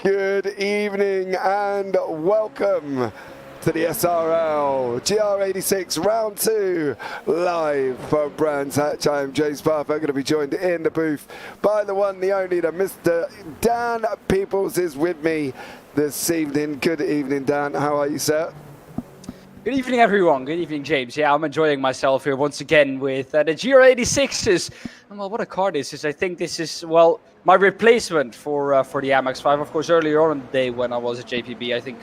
Good evening and welcome to the SRL GR86 round 2 live from Brands Hatch. I am James Parfitt. I'm going to be joined in the booth by the one, the only, the Mr. Daan Pepels is with me this evening. Good evening, Dan. How are you, sir? Good evening, everyone. Good evening, James. Yeah, I'm enjoying myself here once again with the GR86s. And well, what a car this is. I think this is, well, my replacement for the MX-5. Of course, earlier on in the day when I was at JPB, I think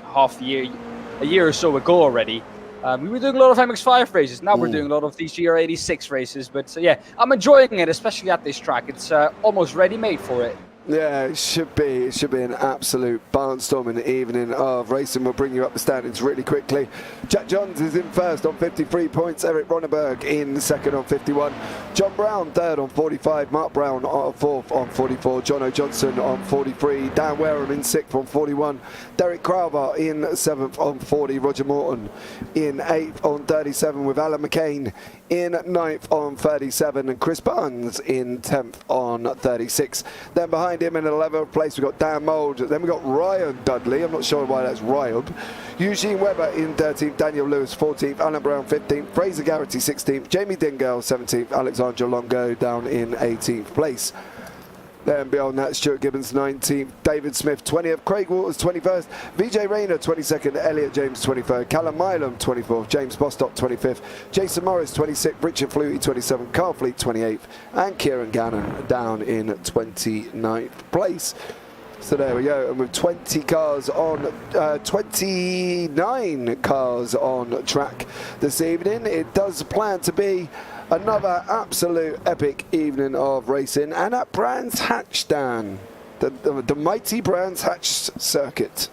a year or so ago already, we were doing a lot of MX-5 races. Now we're doing a lot of these GR86 races. But yeah, I'm enjoying it, especially at this track. It's almost ready-made for it. Yeah, it should be. It should be an absolute barnstorming evening of racing. We'll bring you up the standings really quickly. Jack Johns is in first on 53 points. Eric Ronneberg in second on 51. John Brown third on 45. Mark Brown fourth on 44. John O'Johnson on 43. Dan Wareham in sixth on 41. Derek Crowbar in seventh on 40. Roger Morton in eighth on 37 with Alan McCain in ninth on 37. And Chris Barnes in 10th on 36. Then behind him in 11th place we've got Dan Mould, then we've got Ryan Dudley, I'm not sure why that's Ryan, Eugene Webber in 13th, Daniel Lewis 14th, Alan Brown 15th, Fraser Garrity 16th, Jamie Dingell 17th, Alexandra Longo down in 18th place. Then beyond that, Stuart Gibbons 19th, David Smith 20th, Craig Waters 21st, VJ Rayner 22nd, Elliot James 23rd, Callum Milam 24th, James Bostock 25th, Jason Morris 26th, Richard Flutie 27th, Carl Fleet 28th, and Kieran Gannon down in 29th place. So there we go, and with 29 cars on track this evening, it does plan to be another absolute epic evening of racing, and at Brands Hatch, Dan, the mighty Brands Hatch circuit.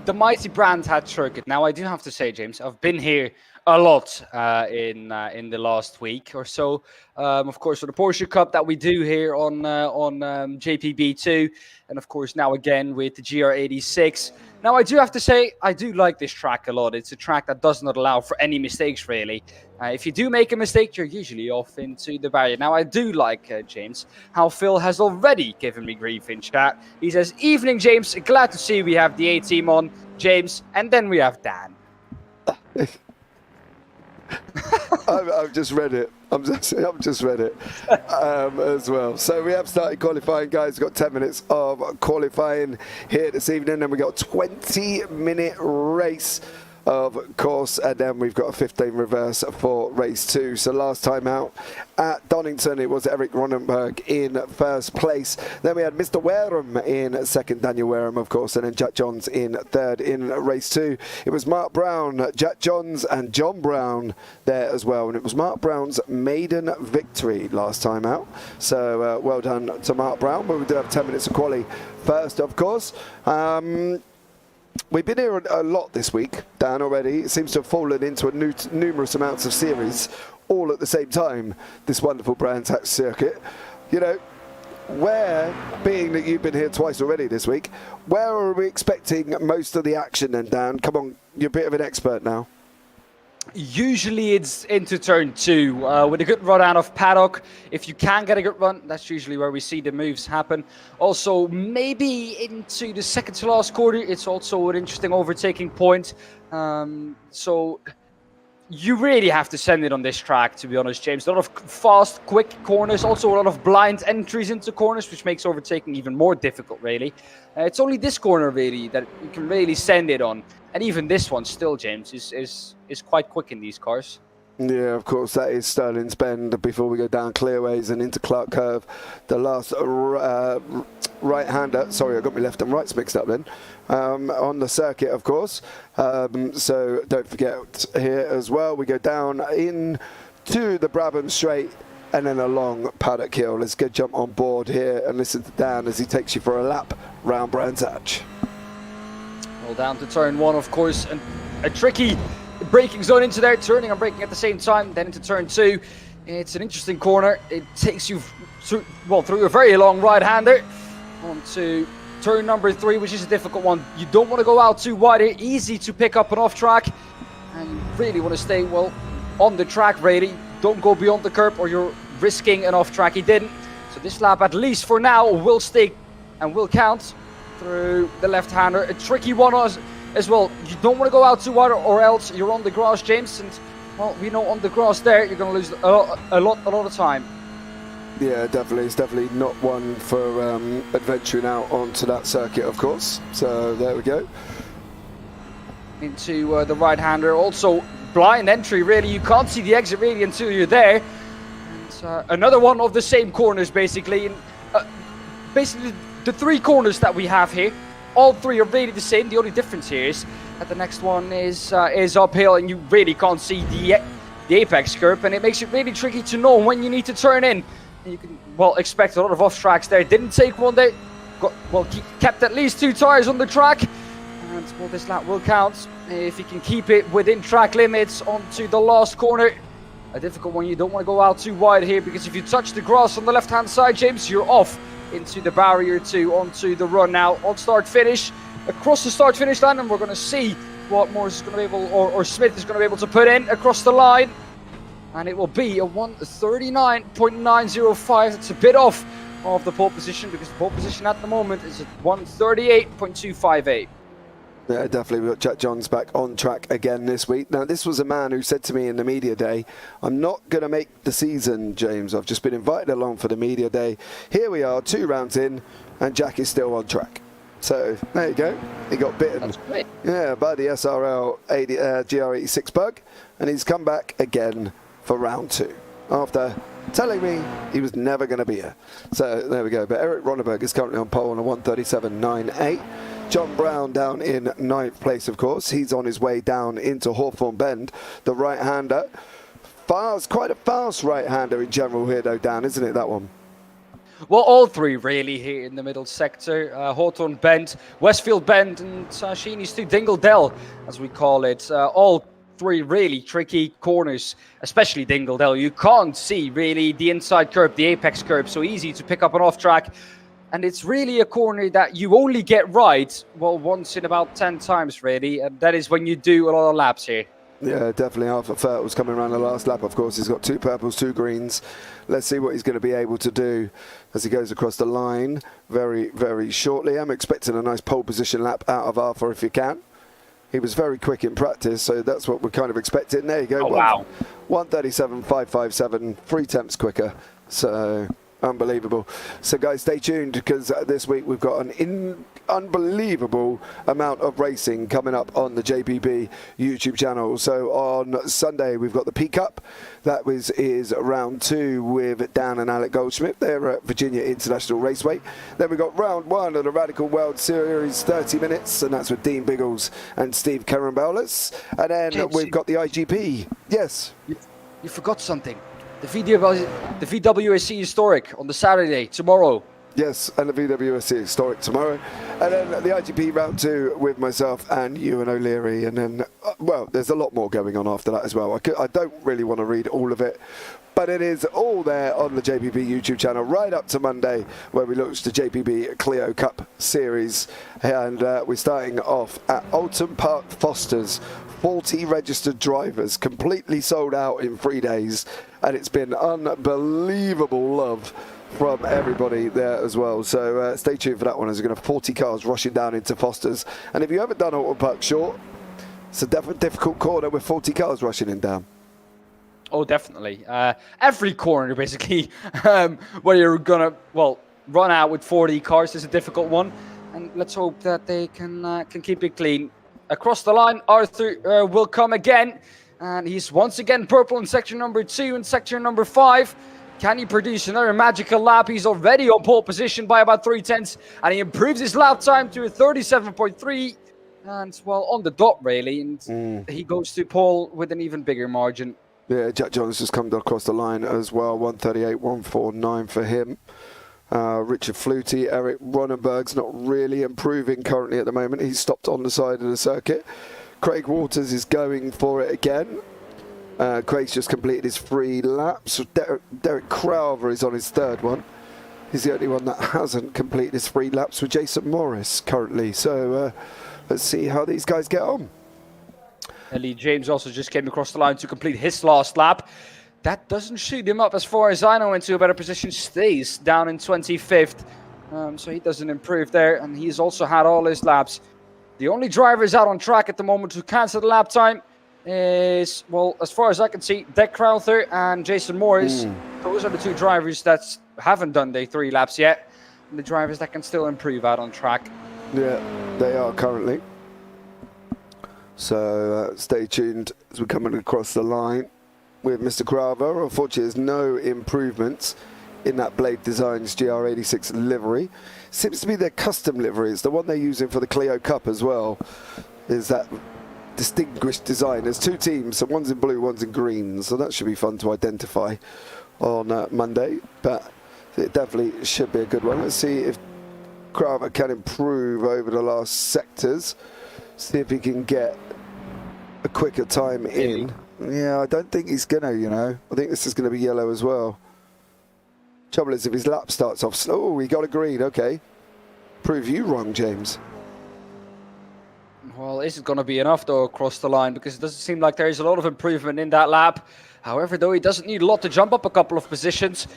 The mighty Brands Hatch circuit. Now, I do have to say, James, I've been here a lot in the last week or so. Of course, for the Porsche Cup that we do here on JPB2, and of course now again with the GR86. Now, I do have to say, I do like this track a lot. It's a track that does not allow for any mistakes, really. If you do make a mistake, you're usually off into the barrier. Now, I do like, James, how Phil has already given me grief in chat. He says, "Evening, James. Glad to see we have the A-team on, James." And then we have Dan. I've just read it. I've just read it as well. So we have started qualifying, guys. We've got 10 minutes of qualifying here this evening, and we've got a 20-minute race, of course, and then we've got a 15 reverse for race 2. So last time out at Donington, it was Eric Ronneberg in first place. Then we had Mr. Wareham in second, Daniel Wareham, of course, and then Jack Johns in third in race 2. It was Mark Brown, Jack Johns, and John Brown there as well, and it was Mark Brown's maiden victory last time out. So well done to Mark Brown, but we do have 10 minutes of quali first, of course. We've been here a lot this week, Dan, already. It seems to have fallen into numerous amounts of series all at the same time, this wonderful Brands Hatch circuit. You know, being that you've been here twice already this week, where are we expecting most of the action then, Dan? Come on, you're a bit of an expert now. Usually it's into turn 2 with a good run out of paddock. If you can get a good run, that's usually where we see the moves happen. Also, maybe into the second to last quarter, it's also an interesting overtaking point. So you really have to send it on this track, to be honest, James. A lot of fast, quick corners, also a lot of blind entries into corners, which makes overtaking even more difficult, really. It's only this corner, really, that you can really send it on. And even this one still, James, is quite quick in these cars. Yeah, of course, that is Sterling's Bend before we go down Clearways and into Clark Curve. The last right-hander, sorry, I got my left and rights mixed up then, on the circuit, of course. So don't forget here as well, we go down into the Brabham Straight and then a long paddock hill. Let's go jump on board here and listen to Dan as he takes you for a lap round Brands Hatch. Well, down to turn 1, of course, and a tricky braking zone into there, turning and braking at the same time. Then into turn 2, it's an interesting corner. It takes you through a very long right-hander onto turn number 3, which is a difficult one. You don't want to go out too wide here, easy to pick up an off-track, and you really want to stay well on the track, really. Don't go beyond the curb or you're risking an off-track. He didn't. So this lap, at least for now, will stay and will count through the left-hander. A tricky one as well. You don't want to go out too wide or else you're on the grass, James. And, well, we know on the grass there, you're going to lose a lot of time. Yeah, definitely. It's definitely not one for adventuring out onto that circuit, of course. So there we go. Into the right-hander. Also, blind entry, really. You can't see the exit, really, until you're there. And another one of the same corners, basically. And, basically, the three corners that we have here, all three are really the same. The only difference here is that the next one is uphill, and you really can't see the apex curb, and it makes it really tricky to know when you need to turn in. And you can, well, expect a lot of off tracks there. Didn't take one there. Kept at least 2 tires on the track. And, well, this lap will count if he can keep it within track limits onto the last corner. A difficult one. You don't want to go out too wide here, because if you touch the grass on the left-hand side, James, you're off into the barrier 2, onto the run now on start-finish. Across the start-finish line, and we're going to see what Morris is going to be able, or Smith is going to be able to put in across the line. And it will be a 1:39.905. It's a bit off of the pole position, because the pole position at the moment is at 1:38.258. Yeah, definitely. We've got Jack Johns back on track again this week. Now, this was a man who said to me in the media day, I'm not going to make the season, James. I've just been invited along for the media day. Here we are, 2 rounds in, and Jack is still on track. So, there you go. He got bitten, yeah, by the SRL GR86 bug, and he's come back again for round 2 after telling me he was never going to be here. So, there we go. But Eric Ronneberg is currently on pole on a 1:37.98. John Brown down in 9th place, of course. He's on his way down into Hawthorne Bend, the right-hander. Quite a fast right-hander in general here, though, Dan, isn't it, that one? Well, all three really here in the middle sector. Hawthorne Bend, Westfield Bend, and Sheenies to Dingle Dell, as we call it. All 3 really tricky corners, especially Dingle Dell. You can't see really the inside curb, the apex curb, so easy to pick up an off track. And it's really a corner that you only get right, well, once in about 10 times, really. And that is when you do a lot of laps here. Yeah, definitely. Arthur Furt was coming around the last lap, of course. He's got 2 purples, 2 greens. Let's see what he's going to be able to do as he goes across the line very, very shortly. I'm expecting a nice pole position lap out of Arthur if you can. He was very quick in practice, so that's what we're kind of expecting. There you go. Oh, wow. 1:37.557, 3 tenths quicker. So unbelievable. So guys, stay tuned, because this week we've got an unbelievable amount of racing coming up on the JPB YouTube channel. So on Sunday we've got the P Cup. That is round 2 with Dan and Alec Goldschmidt. They're at Virginia International Raceway. Then we've got round 1 of the Radical World Series, 30 minutes, and that's with Dean Biggles and Steve Carambelis. And then James, we've got the IGP. Yes. You forgot something. The VWSC Historic on the Saturday, tomorrow. Yes, and the VWSC Historic tomorrow. And then the IGP round 2 with myself and Ewan O'Leary. And then, well, there's a lot more going on after that as well. I don't really want to read all of it, but it is all there on the JPB YouTube channel right up to Monday, where we launch the JPB Clio Cup Series. And we're starting off at Alton Park Fosters. 40 registered drivers, completely sold out in 3 days, and it's been unbelievable love from everybody there as well. So stay tuned for that one, as we're going to have 40 cars rushing down into Foster's. And if you haven't done Alton Park Short, it's a difficult corner with 40 cars rushing in down. Oh, definitely. Every corner, basically, where you're going to, well, run out with 40 cars is a difficult one. And let's hope that they can keep it clean. Across the line, Arthur will come again, and he's once again purple in sector number 2 and sector number 5. Can he produce another magical lap? He's already on pole position by about 3 tenths, and he improves his lap time to a 37.3, and, well, on the dot, really, and he goes to pole with an even bigger margin. Yeah, Jack Johns just come across the line as well, 1:38.149 for him. Richard Flutie, Eric Ronneberg's not really improving currently at the moment. He's stopped on the side of the circuit. Craig Waters is going for it again. Craig's just completed his 3 laps. Derek Crowther is on his 3rd one. He's the only one that hasn't completed his 3 laps with Jason Morris currently. So let's see how these guys get on. Ellie James also just came across the line to complete his last lap. That doesn't shoot him up, as far as I know, into a better position. Stays down in 25th. So he doesn't improve there, and he's also had all his laps. The only drivers out on track at the moment who cancel the lap time is, well, as far as I can see, Dick Crowther and Jason Morris. Those are the two drivers that haven't done their 3 laps yet, and the drivers that can still improve out on track. Yeah, they are currently. So stay tuned as we're coming across the line with Mr. Crowther. Unfortunately, there's no improvements in that Blade Designs GR86 livery. Seems to be their custom livery. It's the one they're using for the Clio Cup as well. Is that distinguished design? There's 2 teams, so one's in blue, one's in green. So that should be fun to identify on Monday. But it definitely should be a good one. Let's see if Crowther can improve over the last sectors. See if he can get a quicker time in. Yeah, I don't think he's gonna, you know. I think this is gonna be yellow as well. Trouble is, if his lap starts off slow, he got a green, okay. Prove you wrong, James. Well, is it going to be enough, though, across the line? Because it doesn't seem like there's a lot of improvement in that lap. However, though, he doesn't need a lot to jump up a couple of positions.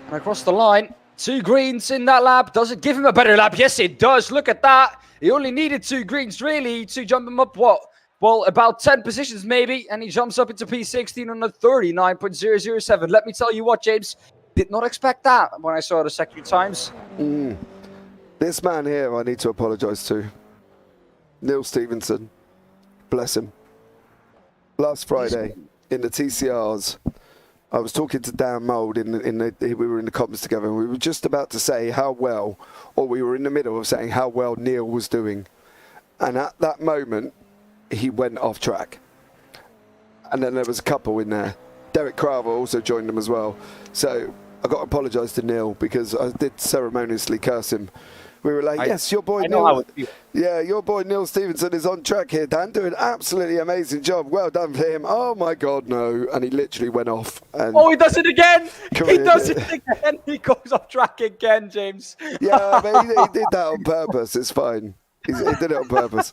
And across the line, 2 greens in that lap. Does it give him a better lap? Yes, it does. Look at that. He only needed 2 greens, really, to jump him up, what? Well, about 10 positions, maybe. And he jumps up into P16 on a 39.007. Let me tell you what, James. Did not expect that when I saw the second times. This man here, I need to apologise to. Neil Stevenson. Bless him. Last Friday, in the TCRs, I was talking to Dan Mould, we were in the comments together, and we were just about to say how well, or we were in the middle of saying how well Neil was doing. And at that moment, he went off track. And then there was a couple in there. Derek Crowther also joined them as well. So I got to apologise to Neil because I did ceremoniously curse him. We were like, yes, your boy Neil. Yeah, your boy Neil Stevenson is on track here, Dan, doing an absolutely amazing job. Well done for him. Oh my God, no. And he literally went off. And he does it again. He does it again. He goes off track again, James. Yeah, but he did that on purpose. It's fine. He did it on purpose.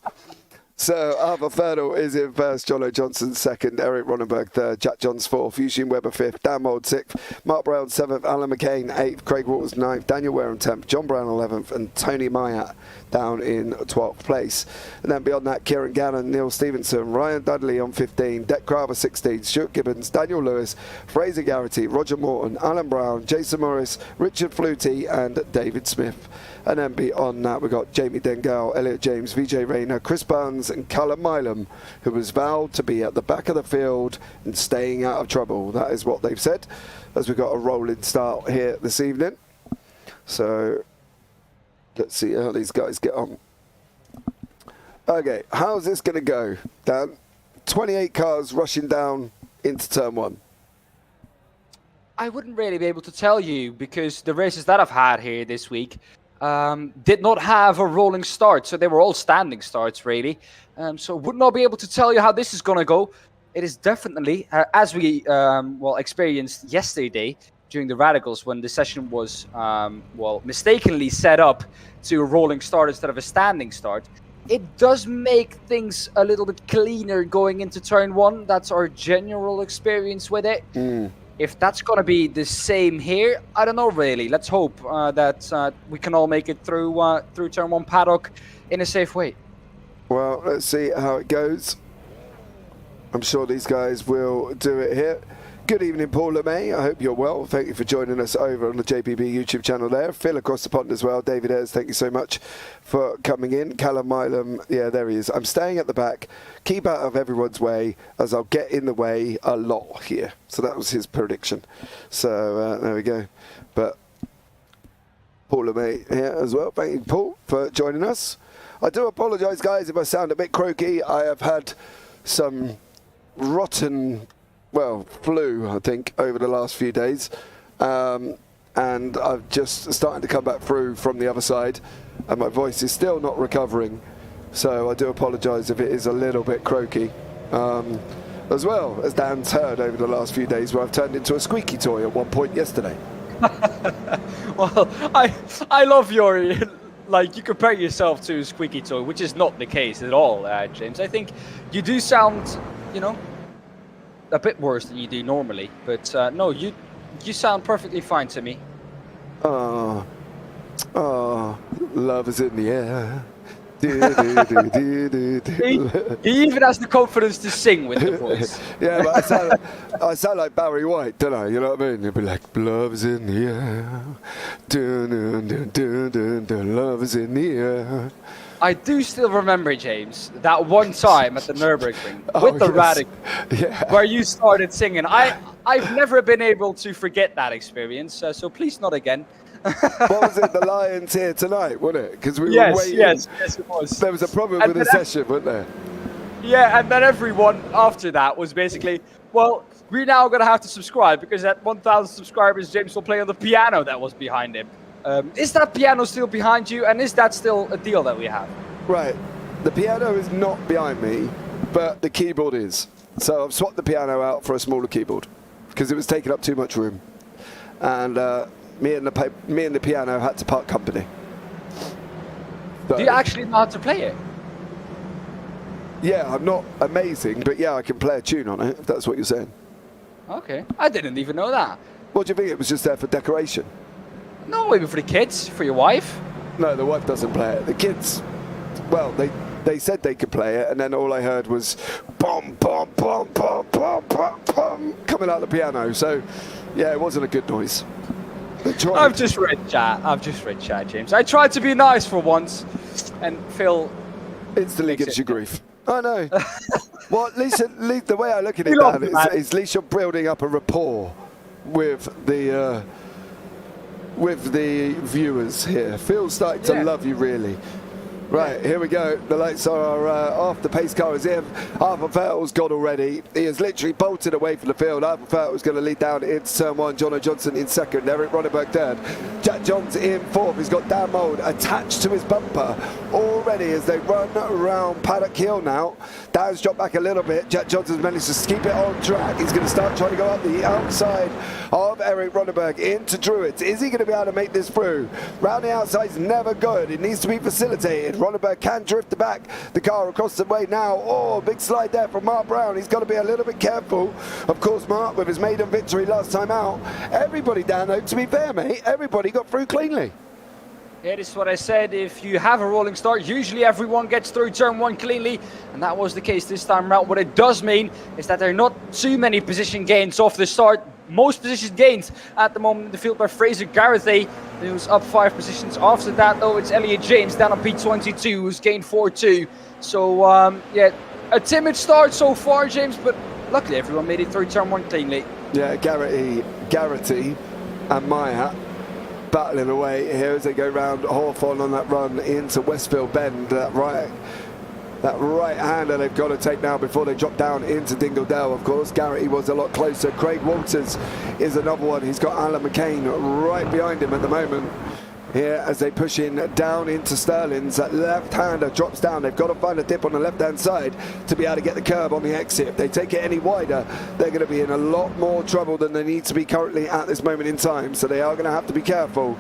So Arthur Fernal is in first, Jolo Johnson second, Eric Ronenberg third, Jack Johns fourth, Eugene Webber fifth, Dan Mould sixth, Mark Brown seventh, Alan McCain eighth, Craig Waters ninth, Daniel Wareham 10th, John Brown 11th, and Tony Myatt down in 12th place. And then beyond that, Kieran Gannon, Neil Stevenson, Ryan Dudley on 15, Dick Crowther 16, Stuart Gibbons, Daniel Lewis, Fraser Garrity, Roger Morton, Alan Brown, Jason Morris, Richard Flutie, and David Smith. And then beyond that, we've got Jamie Dengal, Elliot James, VJ Rayner, Chris Barnes, and Callum Milam, who was vowed to be at the back of the field and staying out of trouble. That is what they've said, as we've got a rolling start here this evening. So let's see how these guys get on. Okay, how's this going to go, Dan? 28 cars rushing down into turn 1. I wouldn't really be able to tell you because the races that I've had here this week did not have a rolling start, so they were all standing starts, really. So would not be able to tell you how this is going to go. It is definitely, as we experienced yesterday during the Radicals when the session was mistakenly set up to a rolling start instead of a standing start. It does make things a little bit cleaner going into turn 1. That's our general experience with it. If that's going to be the same here, I don't know really. Let's hope that we can all make it through turn 1 paddock in a safe way. Well, let's see how it goes. I'm sure these guys will do it here. Good evening, Paul LeMay. I hope you're well. Thank you for joining us over on the JPB YouTube channel there. Phil across the pond as well. David Ayres, thank you so much for coming in. Callum Milam, yeah, there he is. I'm staying at the back. Keep out of everyone's way as I'll get in the way a lot here. So that was his prediction. So there we go. But Paul LeMay here as well. Thank you, Paul, for joining us. I do apologise, guys, if I sound a bit croaky. I have had some rotten flu, I think, over the last few days. And I've just starting to come back through from the other side, and my voice is still not recovering. So I do apologise if it is a little bit croaky. As well as Dan's heard over the last few days, where I've turned into a squeaky toy at one point yesterday. Well, I love your, you compare yourself to a squeaky toy, which is not the case at all, James. I think you do sound, a bit worse than you do normally, but no, you sound perfectly fine to me. Oh, love is in the air. Do, do, do, do, do. He even has the confidence to sing with the voice. Yeah, but I sound like Barry White, don't I? You know what I mean? You'll be like, love is in the air. Dun, dun, dun, dun, dun, dun, love is in the air. I do still remember, James, that one time at the Nürburgring with the yes. Radic, where you started singing. I've never been able to forget that experience, so please not again. What was it? The Lions here tonight, wasn't it? Because we were waiting. Yes, it was. There was a problem with the session, wasn't there? Yeah, and then everyone after that was basically, well, we're now going to have to subscribe because at 1,000 subscribers, James will play on the piano that was behind him. Is that piano still behind you, and is that still a deal that we have? Right. The piano is not behind me, but the keyboard is. So I've swapped the piano out for a smaller keyboard because it was taking up too much room. And me and the piano had to part company. So, do you actually know how to play it? Yeah, I'm not amazing, but yeah, I can play a tune on it, if that's what you're saying. Okay, I didn't even know that. What do you think? It was just there for decoration? No, maybe for the kids, for your wife. No, the wife doesn't play it. The kids, well, they said they could play it, and then all I heard was bom, bom, bom, bom, bom, bom, bom, coming out the piano. So, yeah, it wasn't a good noise. I've just read chat, James. I tried to be nice for once, and Phil instantly gives you grief. I know. Well, at least the way I look at it, Dan, is at least you're building up a rapport with the viewers here. Phil's starting to love you, really. Right, here we go. The lights are off. The pace car is in. Arthur Vettel's gone already. He has literally bolted away from the field. Arthur Vettel's going to lead down into turn one. Jono Johnson in second. Eric Ronneberg third. Jack Johns in fourth. He's got Dan Mould attached to his bumper already as they run around Paddock Hill now. Dan's dropped back a little bit. Jack Johnson's managed to keep it on track. He's going to start trying to go up the outside of Eric Ronneberg into Druids. Is he going to be able to make this through? Round the outside is never good. It needs to be facilitated. Ronneberg can drift back the car across the way now. Oh, big slide there from Mark Brown. He's got to be a little bit careful. Of course, Mark, with his maiden victory last time out. Everybody down, though, to be fair, mate, everybody got through cleanly. Yeah, this is what I said. If you have a rolling start, usually everyone gets through turn one cleanly, and that was the case this time around. What it does mean is that there are not too many position gains off the start. Most position gains at the moment in the field by Fraser Garrity, who's up 5 positions. After that, though, it's Elliot James down on P22, who's gained 4-2. So, yeah, a timid start so far, James, but luckily everyone made it through turn one cleanly. Yeah, Garrity and Maya battling away here as they go round Hawthorne on that run into Westfield Bend. That right hander they've got to take now before they drop down into Dingledale. Of course, Garrity was a lot closer. Craig Walters is another one. He's got Alan McCain right behind him at the moment. Here as they push in down into Sterling's. That left-hander drops down. They've got to find a dip on the left-hand side to be able to get the curb on the exit. If they take it any wider, they're going to be in a lot more trouble than they need to be currently at this moment in time. So they are going to have to be careful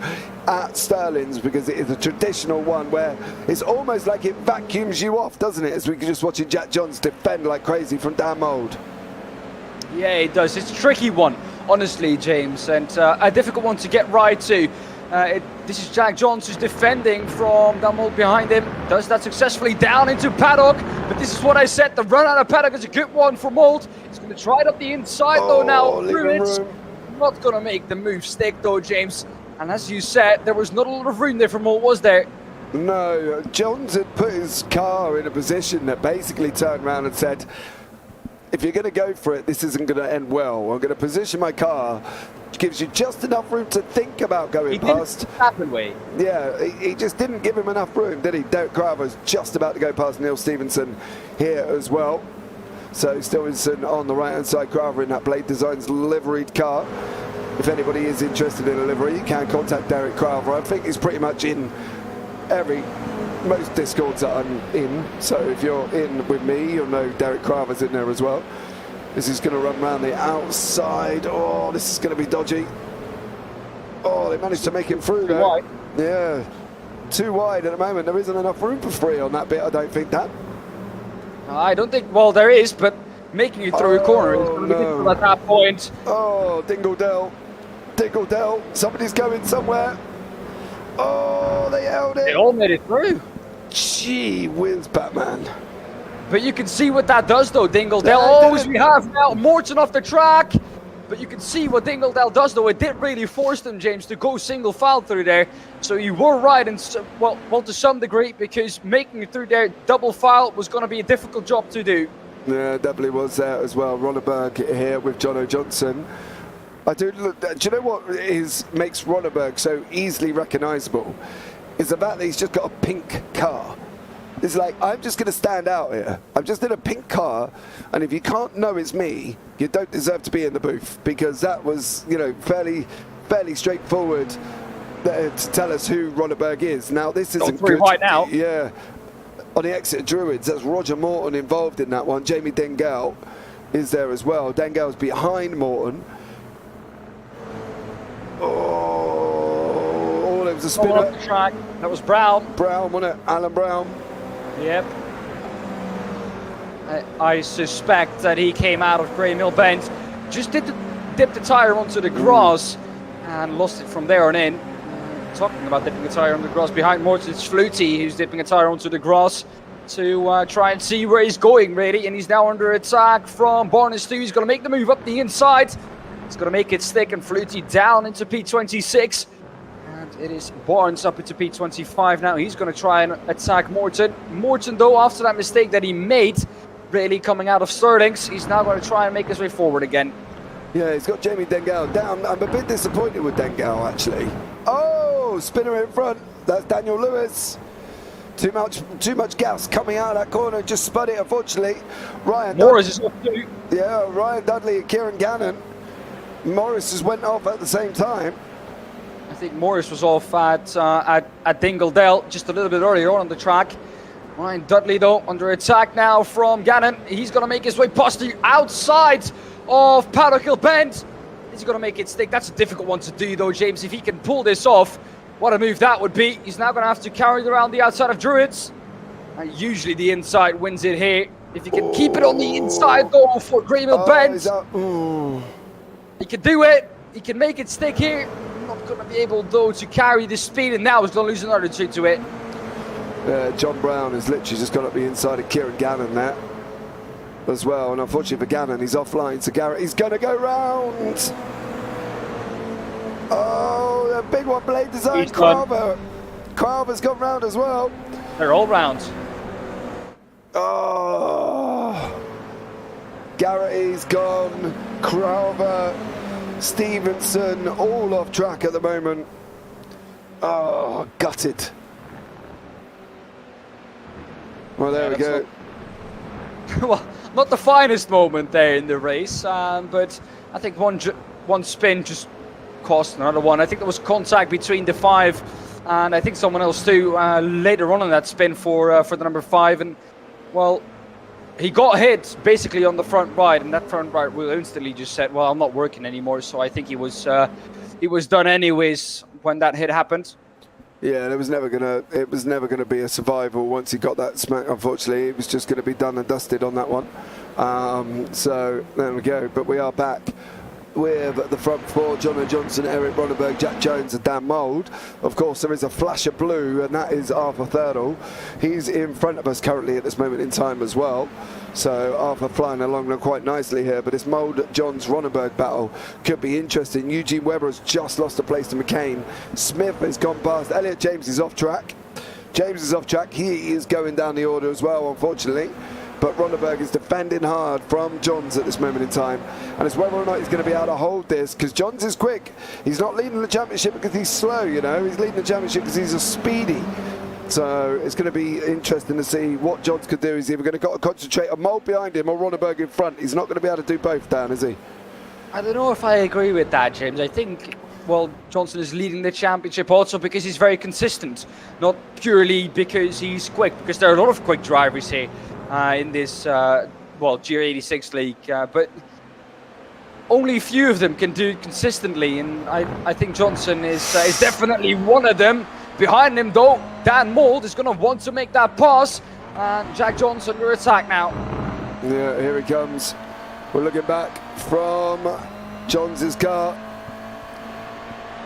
at Sterling's because it is a traditional one where it's almost like it vacuums you off, doesn't it? As we can just watching Jack Johns defend like crazy from Dan Mould. Yeah, it does. It's a tricky one, honestly, James, and a difficult one to get right to. This is Jack Johns who's defending from Dan Mould behind him. Does that successfully down into Paddock. But this is what I said. The run out of Paddock is a good one for Mould. He's going to try it up the inside though now. Druids not going to make the move stick though, James. And as you said, there was not a lot of room there for Mould, was there? No, Johns had put his car in a position that basically turned around and said, if you're going to go for it, this isn't going to end well. I'm going to position my car, which gives you just enough room to think about going past. Yeah, he just didn't give him enough room, did he? Derek Carver's just about to go past Neil Stevenson here as well. So Stevenson on the right-hand side, Carver in that Blade Designs liveried car. If anybody is interested in a livery, you can contact Derek Carver. I think he's pretty much in most Discords that I'm in, so if you're in with me, you'll know Derek Carver's in there as well. This is going to run around the outside. Oh, this is going to be dodgy. Oh, they managed to make it through though. Too wide. Yeah, too wide at the moment. There isn't enough room for free on that bit, I don't think, Dan. I don't think, well, there is, but making it through a corner is going to be difficult at that point. Oh, Dingledale, somebody's going somewhere. Oh, they held They it. all made it through. Gee whiz, Batman. But you can see what that does, though, Dingledale. Yeah, As we have now Morton off the track. But you can see what Dingledale does, though. It did really force them, James, to go single file through there. So you were right, well, to some degree, because making it through there double file was going to be a difficult job to do. Yeah, definitely was there as well. Ronneberg here with Jono Johnson. Do you know what makes Ronneberg so easily recognisable? Is the fact that he's just got a pink car. It's like, I'm just going to stand out here. I'm just in a pink car, and if you can't know it's me, you don't deserve to be in the booth, because that was, you know, fairly straightforward to tell us who Ronneberg is. Now, this isn't good. Right now. Yeah. On the exit of Druids, that's Roger Morton involved in that one. Jamie Dengale is there as well. Dengale's behind Morton. Oh, there was a spinner. Off the track. That was Brown. Brown, wasn't it? Alan Brown. Yep. I suspect that he came out of Grey Mill Bend, just dipped the tyre onto the grass and lost it from there on in. Talking about dipping a tyre on the grass, behind Morton, it's Flutie who's dipping a tyre onto the grass to try and see where he's going, really. And he's now under attack from Barnes too. He's going to make the move up the inside. He's going to make it stick, and Flutie down into P26. And it is Barnes up into P25 now. He's going to try and attack Morton. Morton, though, after that mistake that he made, really coming out of Sterling's, he's now going to try and make his way forward again. Yeah, he's got Jamie Dengale down. I'm a bit disappointed with Dengale, actually. Oh, spinner in front. That's Daniel Lewis. Too much gas coming out of that corner. Just spun it, unfortunately. Morris is off too. Yeah, Ryan Dudley and Kieran Gannon. Morris just went off at the same time. I think Morris was off at Dingledale just a little bit earlier on the track. Ryan Dudley, though, under attack now from Gannon. He's going to make his way past the outside of Paddock Hill Bend. He's going to make it stick. That's a difficult one to do, though, James. If he can pull this off, what a move that would be. He's now going to have to carry it around the outside of Druids. And usually the inside wins it here. If he can keep it on the inside, though, for Grey Mill Bend. He can do it. He can make it stick here. Not going to be able, though, to carry the speed, and now he's going to lose another two to it. John Brown has literally just got up the inside of Kieran Gannon there as well, and unfortunately for Gannon, he's offline, so Garrett, he's going to go round. Oh, the big one, blade design, Carver. Carver's gone round as well. They're all round. Oh, Garrity's gone, Carver, Stevenson, all off track at the moment. Oh, gutted. Well, there we go. Well, not the finest moment there in the race, but I think one spin just cost another one. I think there was contact between the 5 and I think someone else too later on in that spin for the number 5, and well, he got hit basically on the front right, and that front right will instantly just said, "Well, I'm not working anymore." So I think he was done anyways when that hit happened. Yeah, it was never gonna be a survival once he got that smack. Unfortunately, it was just gonna be done and dusted on that one. So there we go. But we are back with the front 4: Jono Johnson, Eric Ronneberg, Jack Jones and Dan Mould. Of course, there is a flash of blue, and that is Arthur Thurdle. He's in front of us currently at this moment in time as well. So Arthur flying along quite nicely here, but this Mould Johns Ronneberg battle could be interesting. Eugene Webber has just lost a place to McCain. Smith has gone past. Elliot James is off track. James is off track. He is going down the order as well, unfortunately. But Ronneberg is defending hard from Johns at this moment in time. And it's whether or not he's going to be able to hold this, because Johns is quick. He's not leading the championship because he's slow, you know. He's leading the championship because he's a speedy. So it's going to be interesting to see what Johns could do. He's either going to concentrate on Mould behind him or Ronneberg in front. He's not going to be able to do both, Dan, is he? I don't know if I agree with that, James. I think, well, Johnson is leading the championship also because he's very consistent, not purely because he's quick, because there are a lot of quick drivers here in this, GR86 league, but only a few of them can do it consistently, and I think Johnson is definitely one of them. Behind him, though, Dan Mould is going to want to make that pass, and Jack Johnson under attack now. Yeah, here he comes. We're looking back from Johns' car.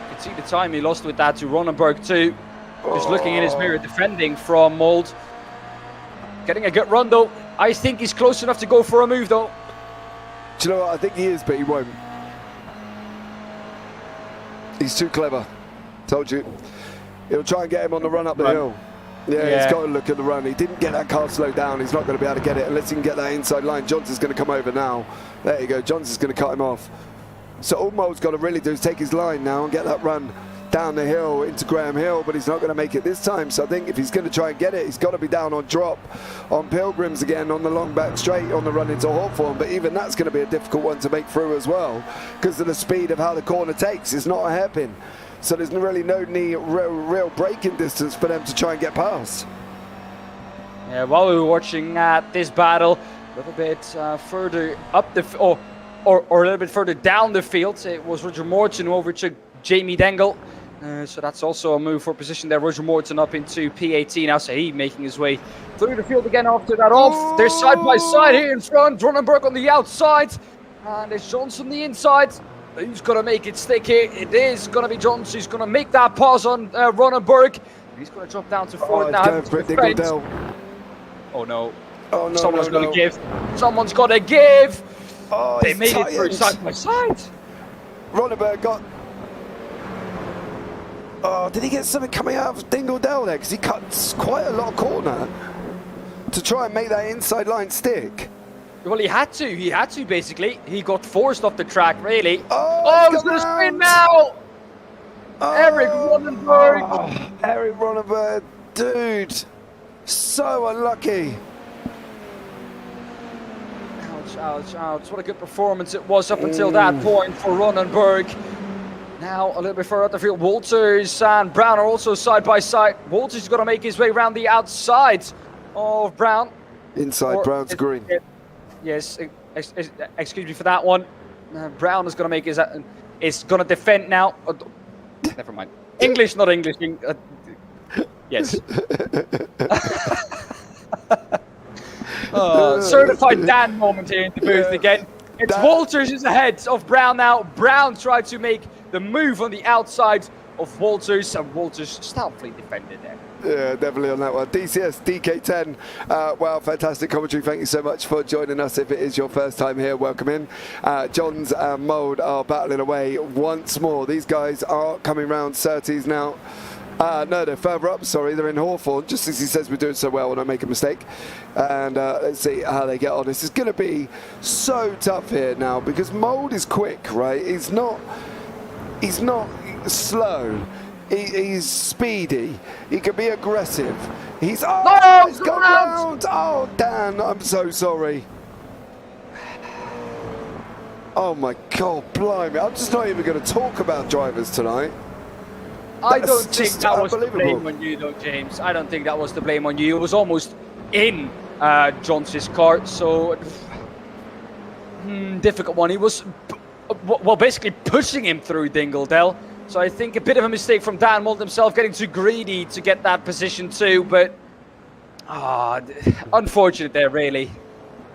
You can see the time he lost with that to Ronneberg too. Just looking in his mirror, defending from Mold. Getting a good run though. I think he's close enough to go for a move though. Do you know what? I think he is, but he won't. He's too clever. Told you. He'll try and get him on the run up the hill. Yeah, he's got to look at the run. He didn't get that car slowed down. He's not going to be able to get it unless he can get that inside line. Johnson's going to come over now. There you go. Johnson's going to cut him off. So all Mold's got to really do is take his line now and get that run down the hill into Graham Hill, but he's not going to make it this time. So I think if he's going to try and get it, he's got to be down on drop on Pilgrims again on the long back straight on the run into Hawthorne. But even that's going to be a difficult one to make through as well because of the speed of how the corner takes. It's not a hairpin. So there's really no real braking distance for them to try and get past. Yeah, while we were watching this battle, a little bit further up the or a little bit further down the field, it was Roger Morton who overtook Jamie Dengel. So that's also a move for position there. Roger Morton up into P18 now. Saeed making his way through the field again after that off. They're side by side here in front. Ronenberg on the outside. And there's Johnson on the inside. Who's going to make it stick here? It is going to be Johnson. He's going to make that pass on Ronenberg. He's going to drop down to fourth now. Oh no. Oh no. Someone's going to give. Someone's got to give. Oh, they made it through side by side. Ronenberg got. Oh, did he get something coming out of Dingledell there? Because he cuts quite a lot of corner to try and make that inside line stick. Well, he had to. He had to, basically. He got forced off the track, really. Oh, he's going to spin now! Eric Ronenberg. Oh, Eric Ronenberg, dude. So unlucky. Ouch, ouch, ouch. What a good performance it was up until that point for Ronenberg. Now, a little bit further up the field, Walters and Brown are also side by side. Walters is going to make his way around the outside of Brown. Inside Brown's green. Yes, excuse me for that one. Brown is going to make his... is going to defend now. Never mind. English, not English. Yes. Certified Dan moment here in the booth again. It's Walters is ahead of Brown now. Brown tried to make the move on the outside of Walters, and Walters stoutly defended there. Yeah, definitely on that one. DCS, DK10, wow, fantastic commentary. Thank you so much for joining us. If it is your first time here, welcome in. Johns and Mold are battling away once more. These guys are coming round Surtees now. No, they're further up, sorry. They're in Hawthorne, just as he says we're doing so well when I make a mistake. And let's see how they get on. This is going to be so tough here now because Mold is quick, right? He's not slow. He's speedy. He can be aggressive. He's he's gone round. Oh, Dan, I'm so sorry. Oh my God, blimey! I'm just not even going to talk about drivers tonight. I don't think that was the blame on you, though, James. I don't think that was the blame on you. It was almost in Johnson's car, so difficult one. He was well, basically pushing him through Dingledell. So I think a bit of a mistake from Dan Mold himself, getting too greedy to get that position too, but unfortunate there, really.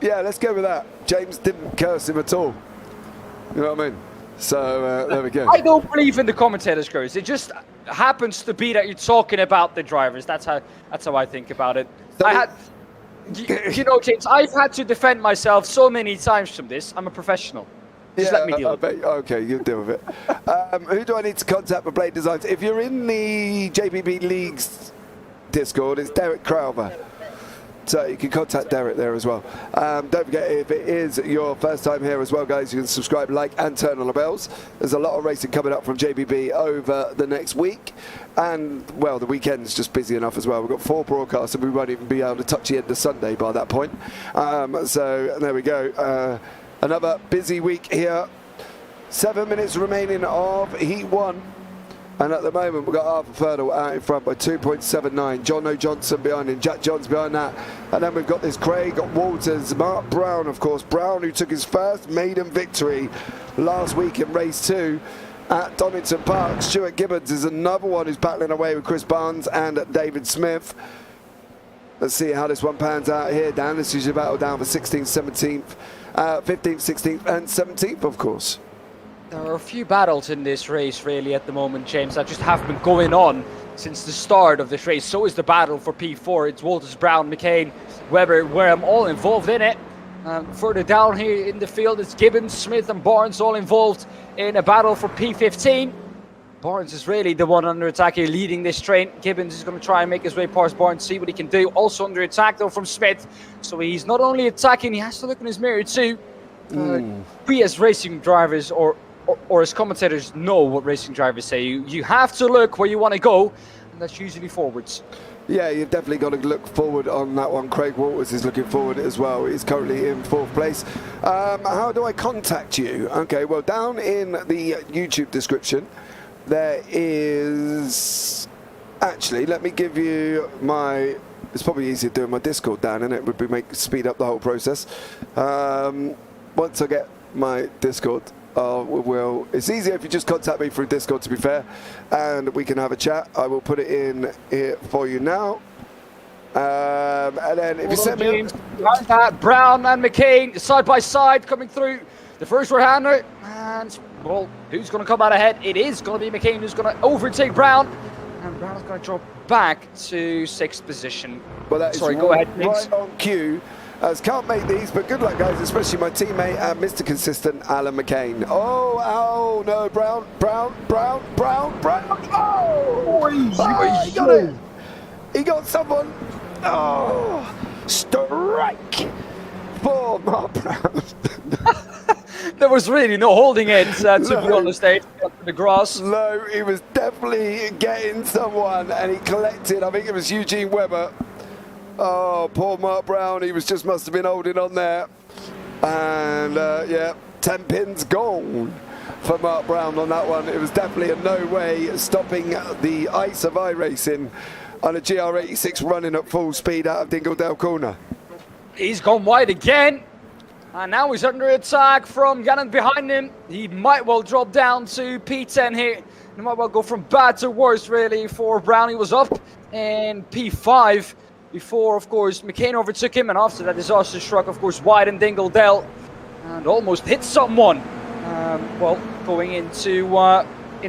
Yeah, let's go with that. James didn't curse him at all. You know what I mean? So there we go. I don't believe in the commentators' curse. It just happens to be that you're talking about the drivers. That's how I think about it. So you know, James, I've had to defend myself so many times from this. I'm a professional. Just let me deal with it. Okay, you deal with it. Who do I need to contact for blade designs? If you're in the JPB Leagues Discord, it's Derek Crowther. So you can contact Derek there as well. Don't forget, if it is your first time here as well, guys, you can subscribe, like, and turn on the bells. There's a lot of racing coming up from JPB over the next week. And, well, the weekend's just busy enough as well. We've got 4 broadcasts and we won't even be able to touch the end of Sunday by that point. So there we go. Another busy week here. 7 minutes remaining of Heat 1. And at the moment, we've got Arthur Ferdal out in front by 2.79. John O'Johnson behind him. Jack Johns behind that. And then we've got this Craig Walters, Mark Brown, of course. Brown, who took his first maiden victory last week in race 2 at Donington Park. Stuart Gibbons is another one who's battling away with Chris Barnes and David Smith. Let's see how this one pans out here, Dan. This is your battle down for 16th, 17th, 15th, 16th, and 17th, of course. There are a few battles in this race, really, at the moment, James, that just have been going on since the start of this race. So is the battle for P4. It's Walters, Brown, McCain, Webber, where I'm all involved in it. Further down here in the field, it's Gibbons, Smith, and Barnes all involved in a battle for P15. Barnes is really the one under attack here, leading this train. Gibbons is going to try and make his way past Barnes, see what he can do. Also under attack, though, from Smith. So he's not only attacking, he has to look in his mirror, too. We as racing drivers, or as commentators, know what racing drivers say. You have to look where you want to go, and that's usually forwards. Yeah, you've definitely got to look forward on that one. Craig Walters is looking forward as well. He's currently in 4th place. How do I contact you? Okay, well, down in the YouTube description, there is... Actually, let me give you my... It's probably easier doing my Discord, Dan, and it would be speed up the whole process. Once I get my Discord, it's easier if you just contact me through Discord, to be fair, and we can have a chat. I will put it in here for you now. And then if you send me like that, Brown and McCain side by side coming through the first right-hander, and well, who's going to come out ahead? It is going to be McCain who's going to overtake Brown, and Brown's going to drop back to 6th position. Well, that Sorry, go ahead, James. Right on cue. Can't make these, but good luck, guys, especially my teammate and Mr. Consistent, Alan McCain. Oh, no, Brown. Oh, he got it. He got someone. Oh, strike for Mark Brown. There was really no holding it, to be honest, the grass. No, he was definitely getting someone, and he collected, I think it was Eugene Webber. Oh, poor Mark Brown, he must have been holding on there. And yeah, 10 pins gone for Mark Brown on that one. It was definitely in no way stopping the ice of iRacing on a GR86 running at full speed out of Dingledale Corner. He's gone wide again. And now he's under attack from Gannon behind him. He might well drop down to P10 here. He might well go from bad to worse, really, for Brown. He was up in P5. Before, of course, McCain overtook him, and after that disaster struck, of course, wide in Dingledale and almost hit someone. Well, going into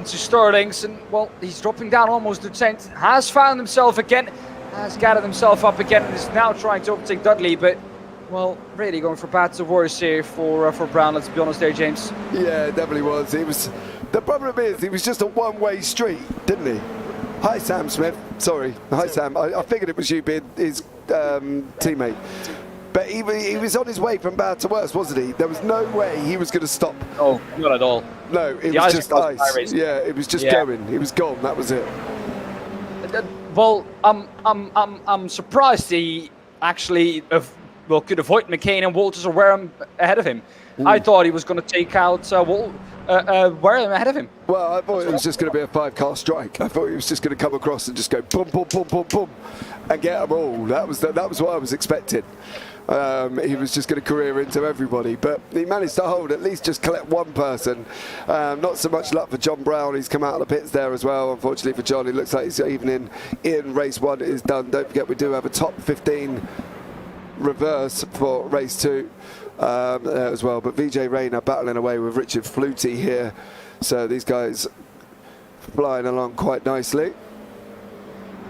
Sterling's, and well, he's dropping down almost to 10th. Has found himself again, has gathered himself up again, and is now trying to overtake Dudley. But well, really going from bad to worse here for Brown. Let's be honest, there, James. Yeah, it definitely was. The problem is, he was just a one-way street, didn't he? Hi, Sam Smith. Sorry. Hi, Sam. I figured it was you being his teammate. But he was on his way from bad to worse, wasn't he? There was no way he was going to stop. Oh, not at all. No, it was just ice. Yeah, it was just going. He was gone. That was it. Well, I'm surprised he actually could avoid McCain and Walters or Wareham ahead of him. I thought he was going to take out Wareham ahead of him. Well, I thought it was just going to be a 5-car strike. I thought he was just going to come across and just go boom, boom, boom, boom, boom, and get them all. That was what I was expecting. He was just going to career into everybody, but he managed to hold, at least just collect one person. Not so much luck for John Brown. He's come out of the pits there as well. Unfortunately for John, it looks like his evening in race 1 is done. Don't forget, we do have a top 15 reverse for race 2 as well. But VJ Rayner battling away with Richard Flutie here. So these guys flying along quite nicely.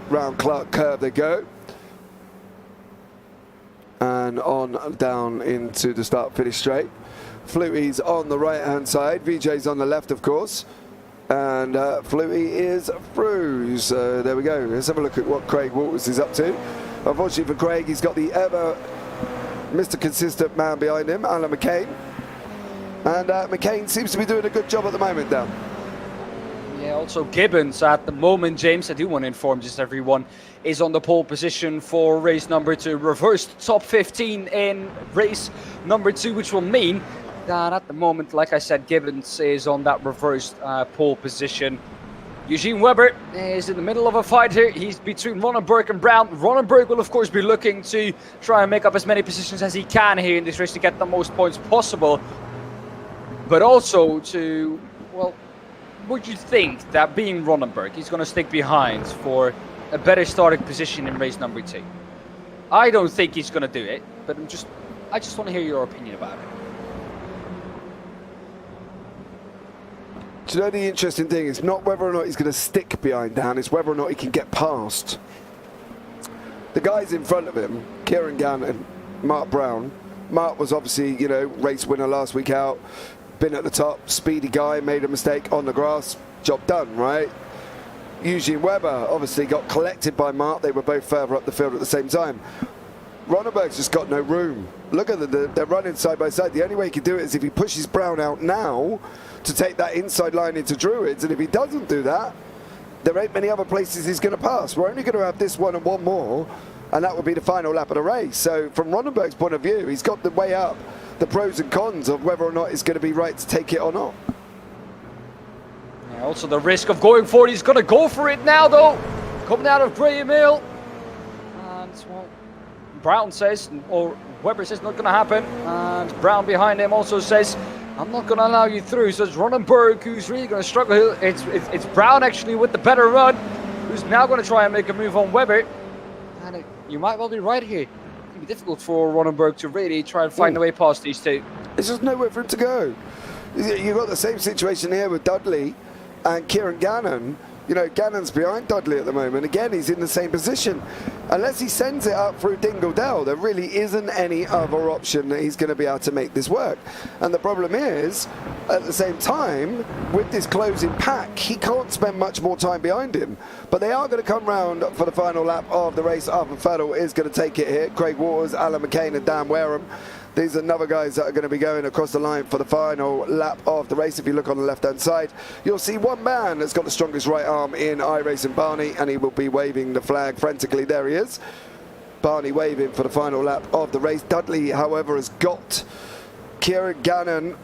Round Clark curve they go. And on down into the start-finish straight. Flutie's on the right-hand side. VJ's on the left, of course. And Flutie is through. So there we go. Let's have a look at what Craig Walters is up to. Unfortunately for Craig, he's got the ever Mr. Consistent man behind him, Alan McCain. And McCain seems to be doing a good job at the moment, Dan. Yeah, also Gibbons at the moment, James, I do want to inform just everyone, is on the pole position for race number 2. Reversed top 15 in race number 2, which will mean that at the moment, like I said, Gibbons is on that reversed pole position. Eugene Webber is in the middle of a fight here. He's between Ronenberg and Brown. Ronenberg will, of course, be looking to try and make up as many positions as he can here in this race to get the most points possible. But also to, well, would you think that being Ronenberg, he's going to stick behind for a better starting position in race number 2? I don't think he's going to do it, but I just want to hear your opinion about it. Do you know the interesting thing? It's not whether or not he's going to stick behind Dan, it's whether or not he can get past. The guys in front of him, Kieran Gannon, Mark Brown. Mark was obviously, you know, race winner last week out, been at the top, speedy guy, made a mistake on the grass, job done, right? Eugene Webber obviously got collected by Mark. They were both further up the field at the same time. Ronenberg's just got no room. Look at they're running side by side. The only way he can do it is if he pushes Brown out now to take that inside line into Druids, and if he doesn't do that, there ain't many other places he's going to pass. We're only going to have this one and one more, and that would be the final lap of the race. So from Ronenberg's point of view, he's got the way up, the pros and cons of whether or not it's going to be right to take it or not. Yeah, also the risk of going for it. He's going to go for it now, though. Coming out of Graham Hill. And, well, Brown says, or Webber says, not going to happen. And Brown behind him also says, I'm not going to allow you through. So it's Ronenberg who's really going to struggle. It's Brown actually with the better run, who's now going to try and make a move on Webber. And you might well be right here. It can be difficult for Ronenberg to really try and find a way past these two. There's just nowhere for him to go. You've got the same situation here with Dudley and Kieran Gannon. You know, Gannon's behind Dudley at the moment. Again, he's in the same position. Unless he sends it up through Dingle Dell, there really isn't any other option that he's going to be able to make this work. And the problem is, at the same time, with this closing pack, he can't spend much more time behind him. But they are going to come round for the final lap of the race. Arthur Fettel is going to take it here. Craig Waters, Alan McCain and Dan Wareham. These are another guys that are going to be going across the line for the final lap of the race. If you look on the left-hand side, you'll see one man that's got the strongest right arm in iRacing, Barney, and he will be waving the flag frantically. There he is. Barney waving for the final lap of the race. Dudley, however, has got Kieran Gannon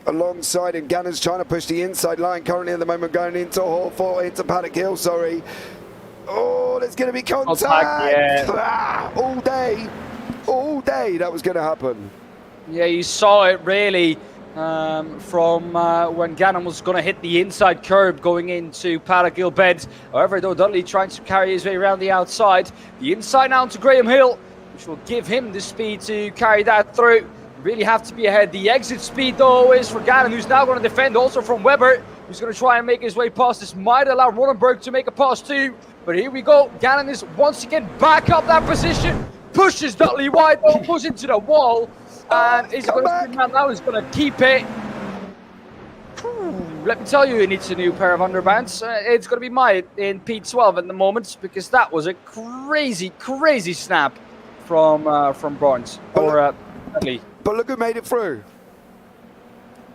alongside him. Gannon's trying to push the inside line currently at the moment, going into Hawthorne, into Paddock Hill, sorry. Oh, there's going to be contact. All day that was going to happen. Yeah, you saw it really from when Gannon was going to hit the inside curb going into Paddock Hill bed. However, though, Dudley trying to carry his way around the outside. The inside now to Graham Hill, which will give him the speed to carry that through. Really have to be ahead. The exit speed, though, is for Gannon, who's now going to defend also from Webber, who's going to try and make his way past. This might allow Ronenberg to make a pass too. But here we go. Gannon is once again back up that position. Pushes Dudley wide, goes into the wall, and is going to now is going to keep it. Let me tell you, he needs a new pair of underbands. It's going to be Myatt in P12 at the moment, because that was a crazy snap from Barnes or Dudley. But look who made it through.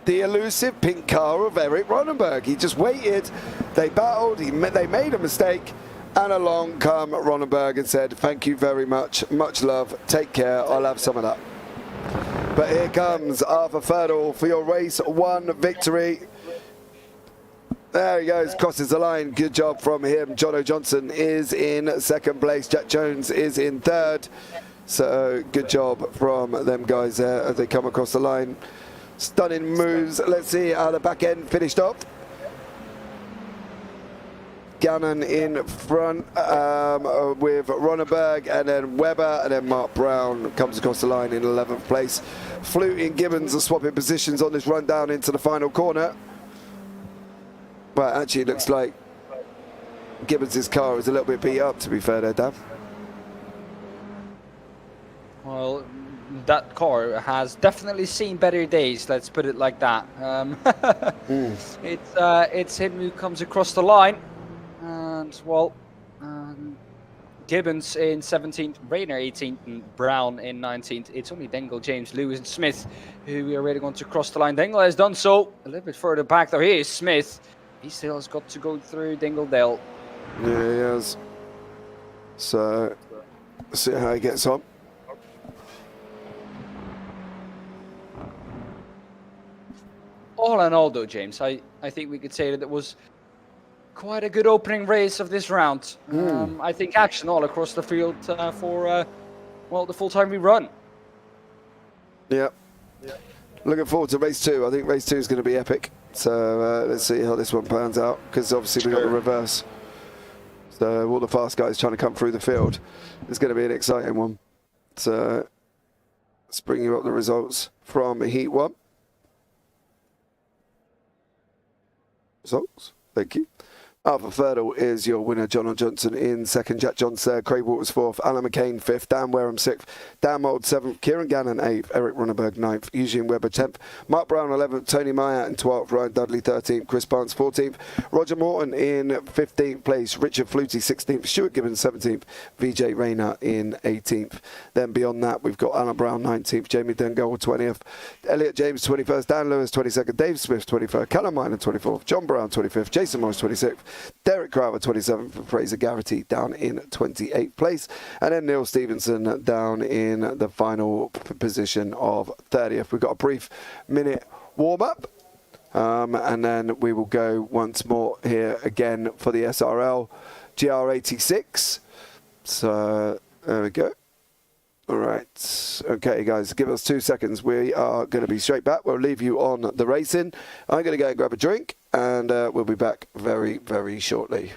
The elusive pink car of Eric Ronenberg. He just waited. They battled. They made a mistake. And along come Ronenberg and said, thank you very much, much love, take care, I'll have some of that. But here comes Arthur Fettel for your race one victory. There he goes, crosses the line, good job from him. Jono Johnson is in second place, Jack Jones is in third. So good job from them guys there as they come across the line. Stunning moves, let's see how the back end finished off. Gannon in front with Ronenberg, and then Webber, and then Mark Brown comes across the line in 11th place. Flute and Gibbons are swapping positions on this run down into the final corner. But actually it looks like Gibbons' car is a little bit beat up, to be fair there, Dan. Well, that car has definitely seen better days, let's put it like that. It's him who comes across the line. And, well, Gibbons in 17th, Rayner 18th, and Brown in 19th. It's only Dingle, James, Lewis, and Smith who we are waiting on to cross the line. Dingle has done so a little bit further back. There he is, Smith. He still has got to go through Dingle Dell. Yeah, he has. So, see how he gets on. All in all, though, James, I think we could say that it was quite a good opening race of this round. I think action all across the field for, well, the full time we run. Yeah. Looking forward to race two. I think race two is going to be epic. So let's see how this one pans out, because obviously we got the reverse. So all the fast guys trying to come through the field. It's going to be an exciting one. So let's bring you up the results from Heat 1. Songs. Thank you. Arthur Ferdle is your winner. John Johnson in second. Jack Johns third. Craig Waters fourth. Alan McCain fifth. Dan Wareham sixth. Dan Mould seventh. Kieran Gannon eighth. Eric Ronneberg ninth. Eugene Webber 10th. Mark Brown 11th. Tony Meyer in 12th. Ryan Dudley 13th. Chris Barnes 14th. Roger Morton in 15th place. Richard Flutie 16th. Stuart Gibbons 17th. VJ Rayner in 18th. Then beyond that, we've got Alan Brown 19th. Jamie Dengel 20th. Elliot James 21st. Dan Lewis 22nd. Dave Smith 23rd. Callum Miner 24th. John Brown 25th. Jason Morris 26th. Derek Crowder 27th, and Fraser Garrity down in 28th place. And then Neil Stevenson down in the final position of 30th. We've got a brief minute warm-up. And then we will go once more here again for the SRL GR86. So there we go. All right. Okay, guys, give us 2 seconds. We are going to be straight back. We'll leave you on the racing. I'm going to go and grab a drink, and we'll be back very, very shortly.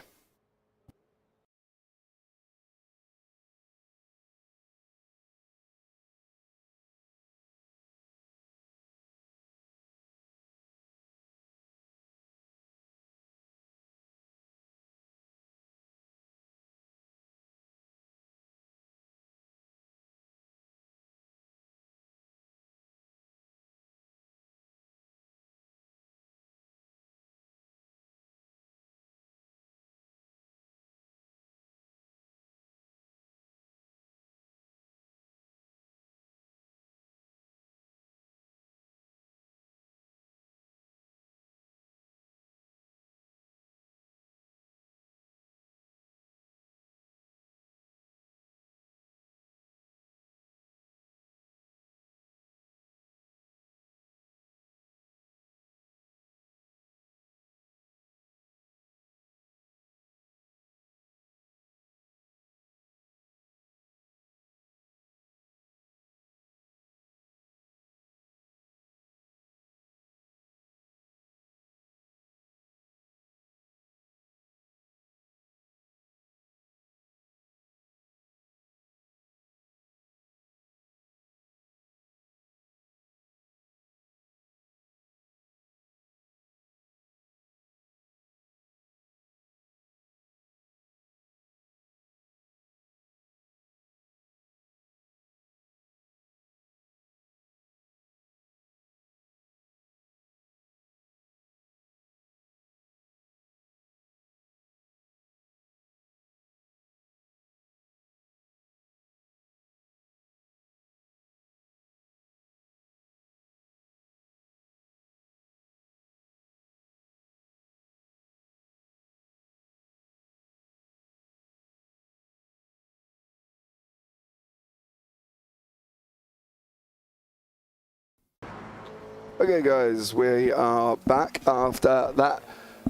Okay, guys, we are back after that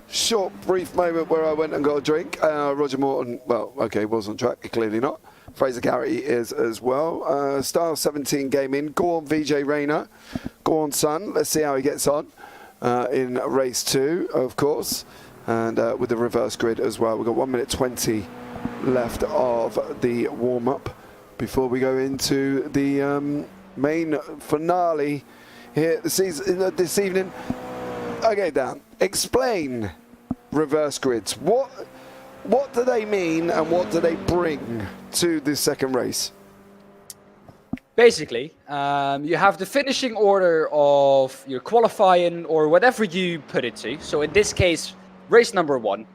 short, brief moment where I went and got a drink. Roger Morton, well, okay, was on track, clearly not. Fraser Garrity is as well. Style 17 game in. Go on, VJ Rayner. Go on, son. Let's see how he gets on in race 2, of course. And with the reverse grid as well. We've got 1 minute 20 left of the warm-up before we go into the main finale here this evening. Okay, Dan, explain reverse grids. What do they mean and what do they bring to this second race? Basically, you have the finishing order of your qualifying or whatever you put it to. So in this case, race number 1.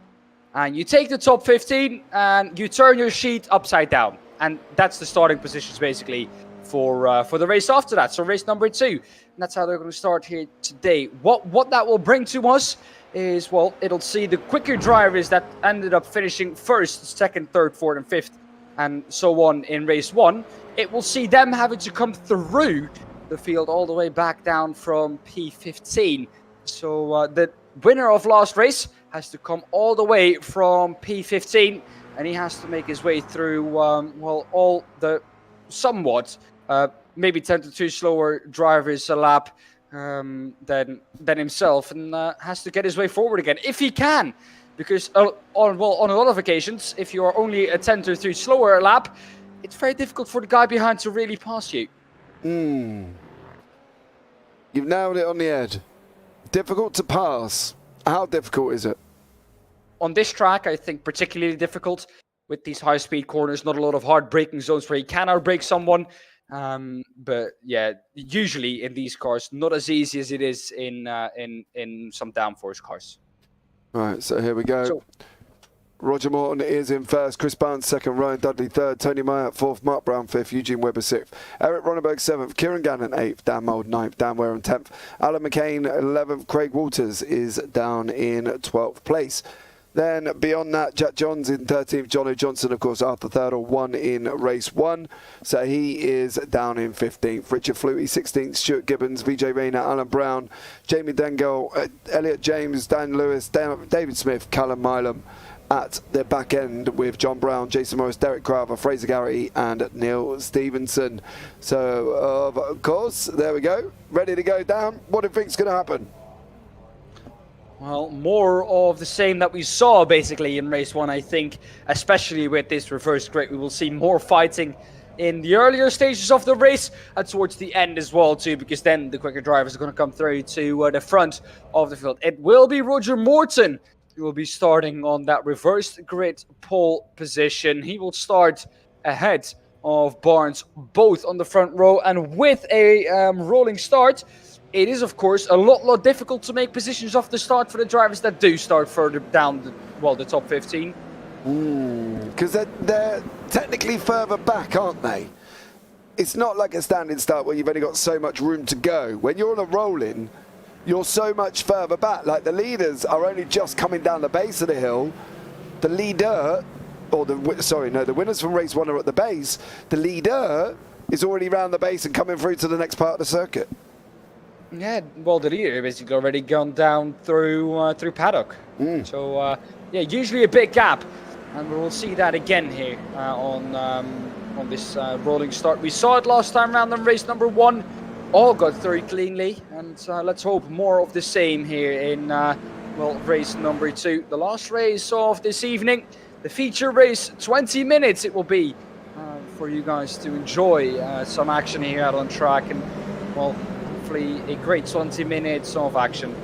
And you take the top 15 and you turn your sheet upside down. And that's the starting positions basically for the race after that. So race number 2. And that's how they're going to start here today. What that will bring to us is, well, it'll see the quicker drivers that ended up finishing first, second, third, fourth, and fifth, and so on in race 1. It will see them having to come through the field all the way back down from P15. So the winner of last race has to come all the way from P15, and he has to make his way through, well, all the somewhat maybe 10 to 2 slower drivers a lap than himself, and has to get his way forward again if he can, because on a lot of occasions, if you are only a 10 to 2 slower a lap, it's very difficult for the guy behind to really pass you. You've nailed it on the head. Difficult to pass. How difficult is it? On this track, I think particularly difficult with these high-speed corners. Not a lot of hard braking zones where you can outbrake someone. But yeah, usually in these cars, not as easy as it is in some downforce cars. Right, so here we go. So, Roger Morton is in first, Chris Barnes second, Ryan Dudley third, Tony Meyer fourth, Mark Brown fifth, Eugene Webber sixth, Eric Ronneberg seventh, Kieran Gannon eighth, Dan Mould ninth, Dan Wareham 10th, Alan McCain 11th, Craig Walters is down in 12th place. Then beyond that, Jack Johns in 13th, Jono Johnson, of course, Arthur Thirdle, won in race 1. So he is down in 15th. Richard Flutie, 16th, Stuart Gibbons, Vijay Rayner, Alan Brown, Jamie Dengel, Elliot James, Dan Lewis, David Smith, Callum Milam at the back end with John Brown, Jason Morris, Derek Craver, Fraser Garrity and Neil Stevenson. So, of course, there we go. Ready to go down. What do you think's going to happen? Well, more of the same that we saw basically in race 1, I think, especially with this reverse grid. We will see more fighting in the earlier stages of the race and towards the end as well too, because then the quicker drivers are going to come through to the front of the field. It will be Roger Morton who will be starting on that reversed grid pole position. He will start ahead of Barnes, both on the front row, and with a rolling start. It is, of course, a lot difficult to make positions off the start for the drivers that do start further down the top 15. Because they're technically further back, aren't they? It's not like a standing start where you've only got so much room to go. When you're on a roll-in, you're so much further back. Like the leaders are only just coming down the base of the hill. The leader, the winners from race 1 are at the base. The leader is already round the base and coming through to the next part of the circuit. Yeah, well, the leader basically already gone down through paddock. So yeah, usually a big gap, and we will see that again here on this rolling start. We saw it last time around in race number 1. All got through cleanly, and let's hope more of the same here in race number 2, the last race of this evening, the feature race. 20 minutes it will be for you guys to enjoy some action here out on track, and well, hopefully a great 20 minutes of action.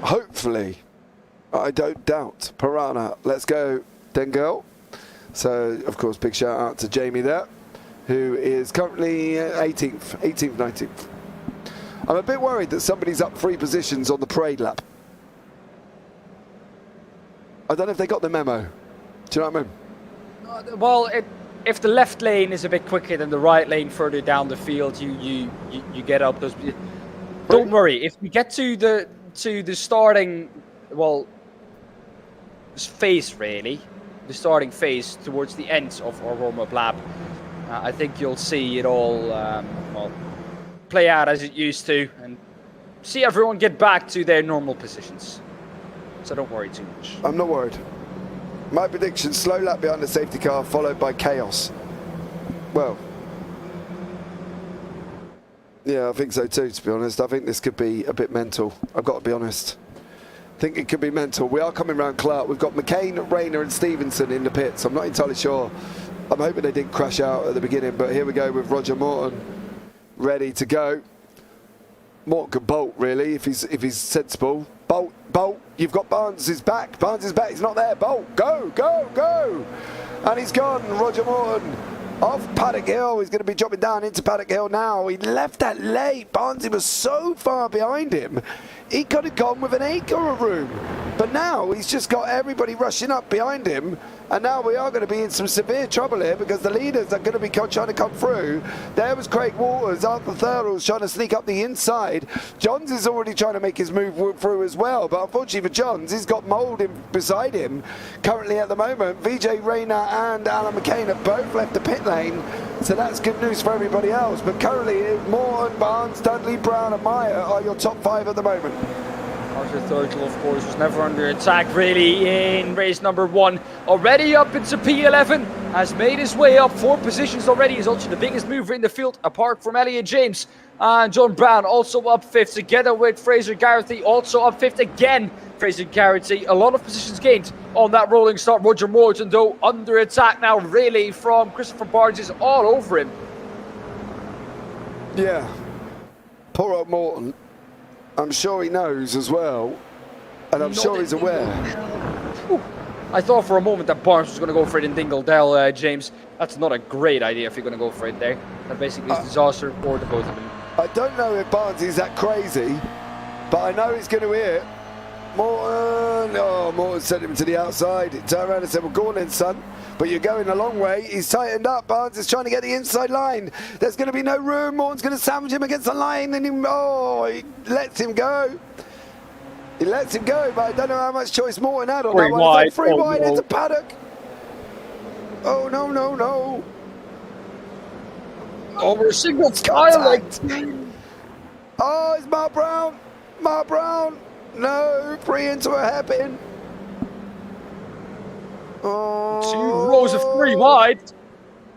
Hopefully, I don't doubt. Piranha, let's go, Dengel. So, of course, big shout out to Jamie there, who is currently 18th, 19th. I'm a bit worried that somebody's up 3 positions on the parade lap. I don't know if they got the memo. Do you know what I mean? Well, if the left lane is a bit quicker than the right lane further down the field, you get up those. Don't worry. If we get to the starting phase, really, the starting phase towards the end of our warm-up lap, I think you'll see it all play out as it used to, and see everyone get back to their normal positions. So don't worry too much. I'm not worried. My prediction, slow lap behind the safety car, followed by chaos. Well, yeah, I think so too, to be honest. I think this could be a bit mental. I've got to be honest. I think it could be mental. We are coming round Clark. We've got McCain, Rayner and Stevenson in the pits. I'm not entirely sure. I'm hoping they didn't crash out at the beginning, but here we go with Roger Morton ready to go. Morton could bolt, really, if he's sensible. Bolt. You've got Barnes' back. Barnes' back. He's not there. Bolt. Go. And he's gone. Roger Morton off Paddock Hill. He's going to be dropping down into Paddock Hill now. He left that late. Barnes was so far behind him. He could have gone with an acre of room. But now he's just got everybody rushing up behind him. And now we are going to be in some severe trouble here, because the leaders are going to be trying to come through. There was Craig Waters, Arthur Thurles trying to sneak up the inside. Johns is already trying to make his move through as well, but unfortunately for Johns, he's got Mould beside him. Currently at the moment, Vijay Rayner and Alan McCain have both left the pit lane, so that's good news for everybody else. But currently, Morton, Barnes, Dudley, Brown and Meyer are your top 5 at the moment. Arthur Thurtle, of course, was never under attack really in race number 1. Already up into P11, has made his way up 4 positions already. He's also the biggest mover in the field, apart from Elliot James. And John Brown also up 5th, together with Fraser Garrity, also up 5th again. Fraser Garrity, a lot of positions gained on that rolling start. Roger Morton, though, under attack now, really, from Christopher Barnes, is all over him. Yeah, poor old Morton. I'm sure he knows as well And I'm sure he's aware. Whew. I thought for a moment that Barnes was going to go for it in Dingledell, James. That's not a great idea if you're going to go for it there. That basically is disaster for the both of them. I don't know if Barnes is that crazy, but I know he's going to hit. Morton, oh, Morton sent him to the outside. He turned around and said, well, go on then, son. But you're going a long way. He's tightened up. Barnes is trying to get the inside line. There's going to be no room. Morton's going to sandwich him against the line, and he lets him go. He lets him go, but I don't know how much choice Morton had on that one. Wide. Free Oh, wide no. into paddock. Oh, no, no, no. Oh, we're single tire. Oh, it's Mark Brown. Mark Brown. No, free into a hairpin. Oh. 2 rows of 3 wide.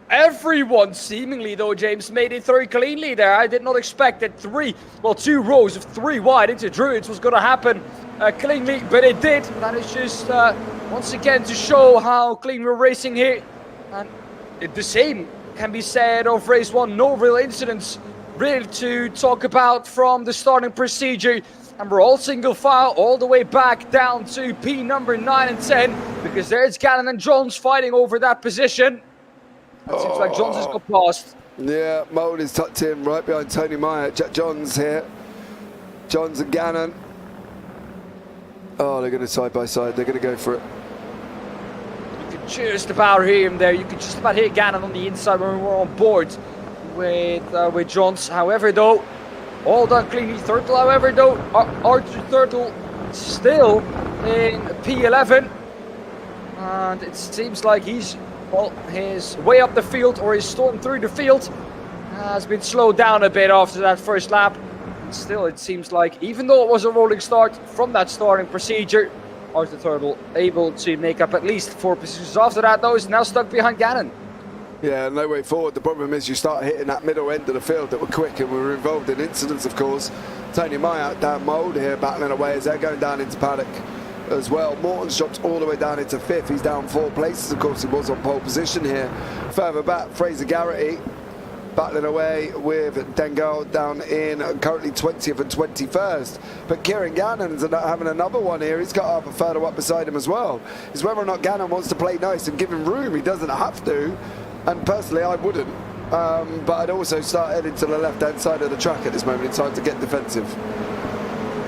Everyone seemingly, though, James, made it very cleanly there. I did not expect that 2 rows of 3 wide into Druids was going to happen cleanly, but it did. That is just, once again, to show how clean we're racing here. And the same can be said of race 1. No real incidents really to talk about from the starting procedure. And we're all single file all the way back down to P number 9 and 10, because there's Gannon and Johns fighting over that position. It seems like Johns has got past. Yeah, Mould is tucked in right behind Tony Meyer. Jack Johns here. Johns and Gannon. Oh, they're going to side by side. They're going to go for it. You could just about hear him there. You could just about hear Gannon on the inside when we were on board with Johns. However, though, all done cleanly. Turtle, however, though, Archer Turtle still in P11. And it seems like he's, well, his way up the field, or his storm through the field, has been slowed down a bit after that first lap. And still, it seems like, even though it was a rolling start from that starting procedure, Arthur Turtle able to make up at least 4 positions after that, though, is now stuck behind Gannon. Yeah, no way forward. The problem is you start hitting that middle end of the field that were quick, and we were involved in incidents, of course. Tony Meyer, Dan Mould here battling away as they're going down into paddock as well. Morton's dropped all the way down into 5th. He's down 4 places. Of course, he was on pole position here. Further back, Fraser Garrity battling away with Dengal down in currently 20th and 21st. But Kieran Gannon's having another one here. He's got up a further up beside him as well. It's whether or not Gannon wants to play nice and give him room. He doesn't have to. And personally, I wouldn't. But I'd also start heading to the left-hand side of the track at this moment in time to get defensive.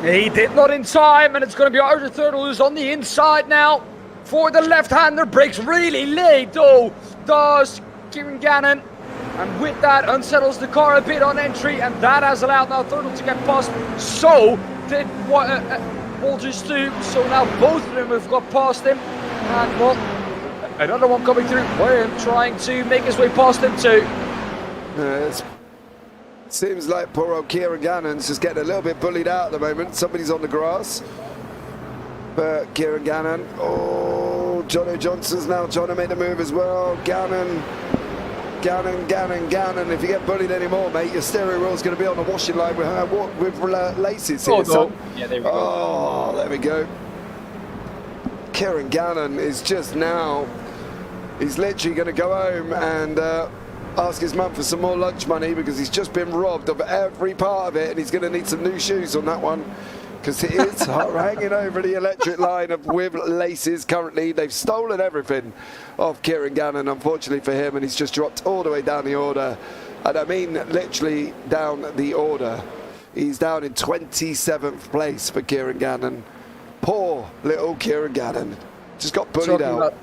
He did not in time, and it's going to be Arthur Turtle who's on the inside now for the left-hander. Breaks really late, though, does Kieran Gannon. And with that, unsettles the car a bit on entry, and that has allowed now Turtle to get past. So did Walters too. So now both of them have got past him. And, well, another one coming through. William trying to make his way past him too. It seems like poor old Kieran Gannon's just getting a little bit bullied out at the moment. Somebody's on the grass. But Kieran Gannon, oh, Jono Johnson's now trying to make the move as well. Gannon. If you get bullied anymore, mate, your steering wheel's going to be on the washing line with laces here. No. Yeah, there we go. Oh, there we go. Kieran Gannon is just now, he's literally going to go home and ask his mum for some more lunch money, because he's just been robbed of every part of it, and he's going to need some new shoes on that one, because it is hanging over the electric line with laces currently. They've stolen everything off Kieran Gannon, unfortunately for him, and he's just dropped all the way down the order. And I mean literally down the order. He's down in 27th place for Kieran Gannon. Poor little Kieran Gannon. Just got bullied out.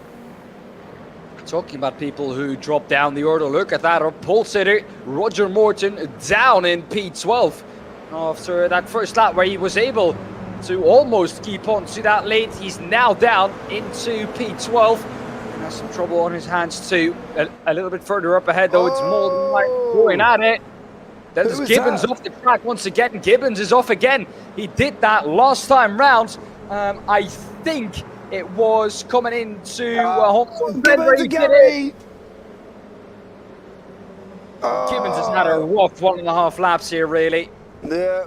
Talking about people who drop down the order, look at that. Our pole sitter, Roger Morton, down in P12. After that first lap where he was able to almost keep on to that lead, he's now down into P12. And has some trouble on his hands too. A little bit further up ahead though, it's Molden going at it. There's Gibbons off the track once again. Gibbons is off again. He did that last time round. I think it was coming into Gibbons has had a rough 1.5 laps here, really. Yeah.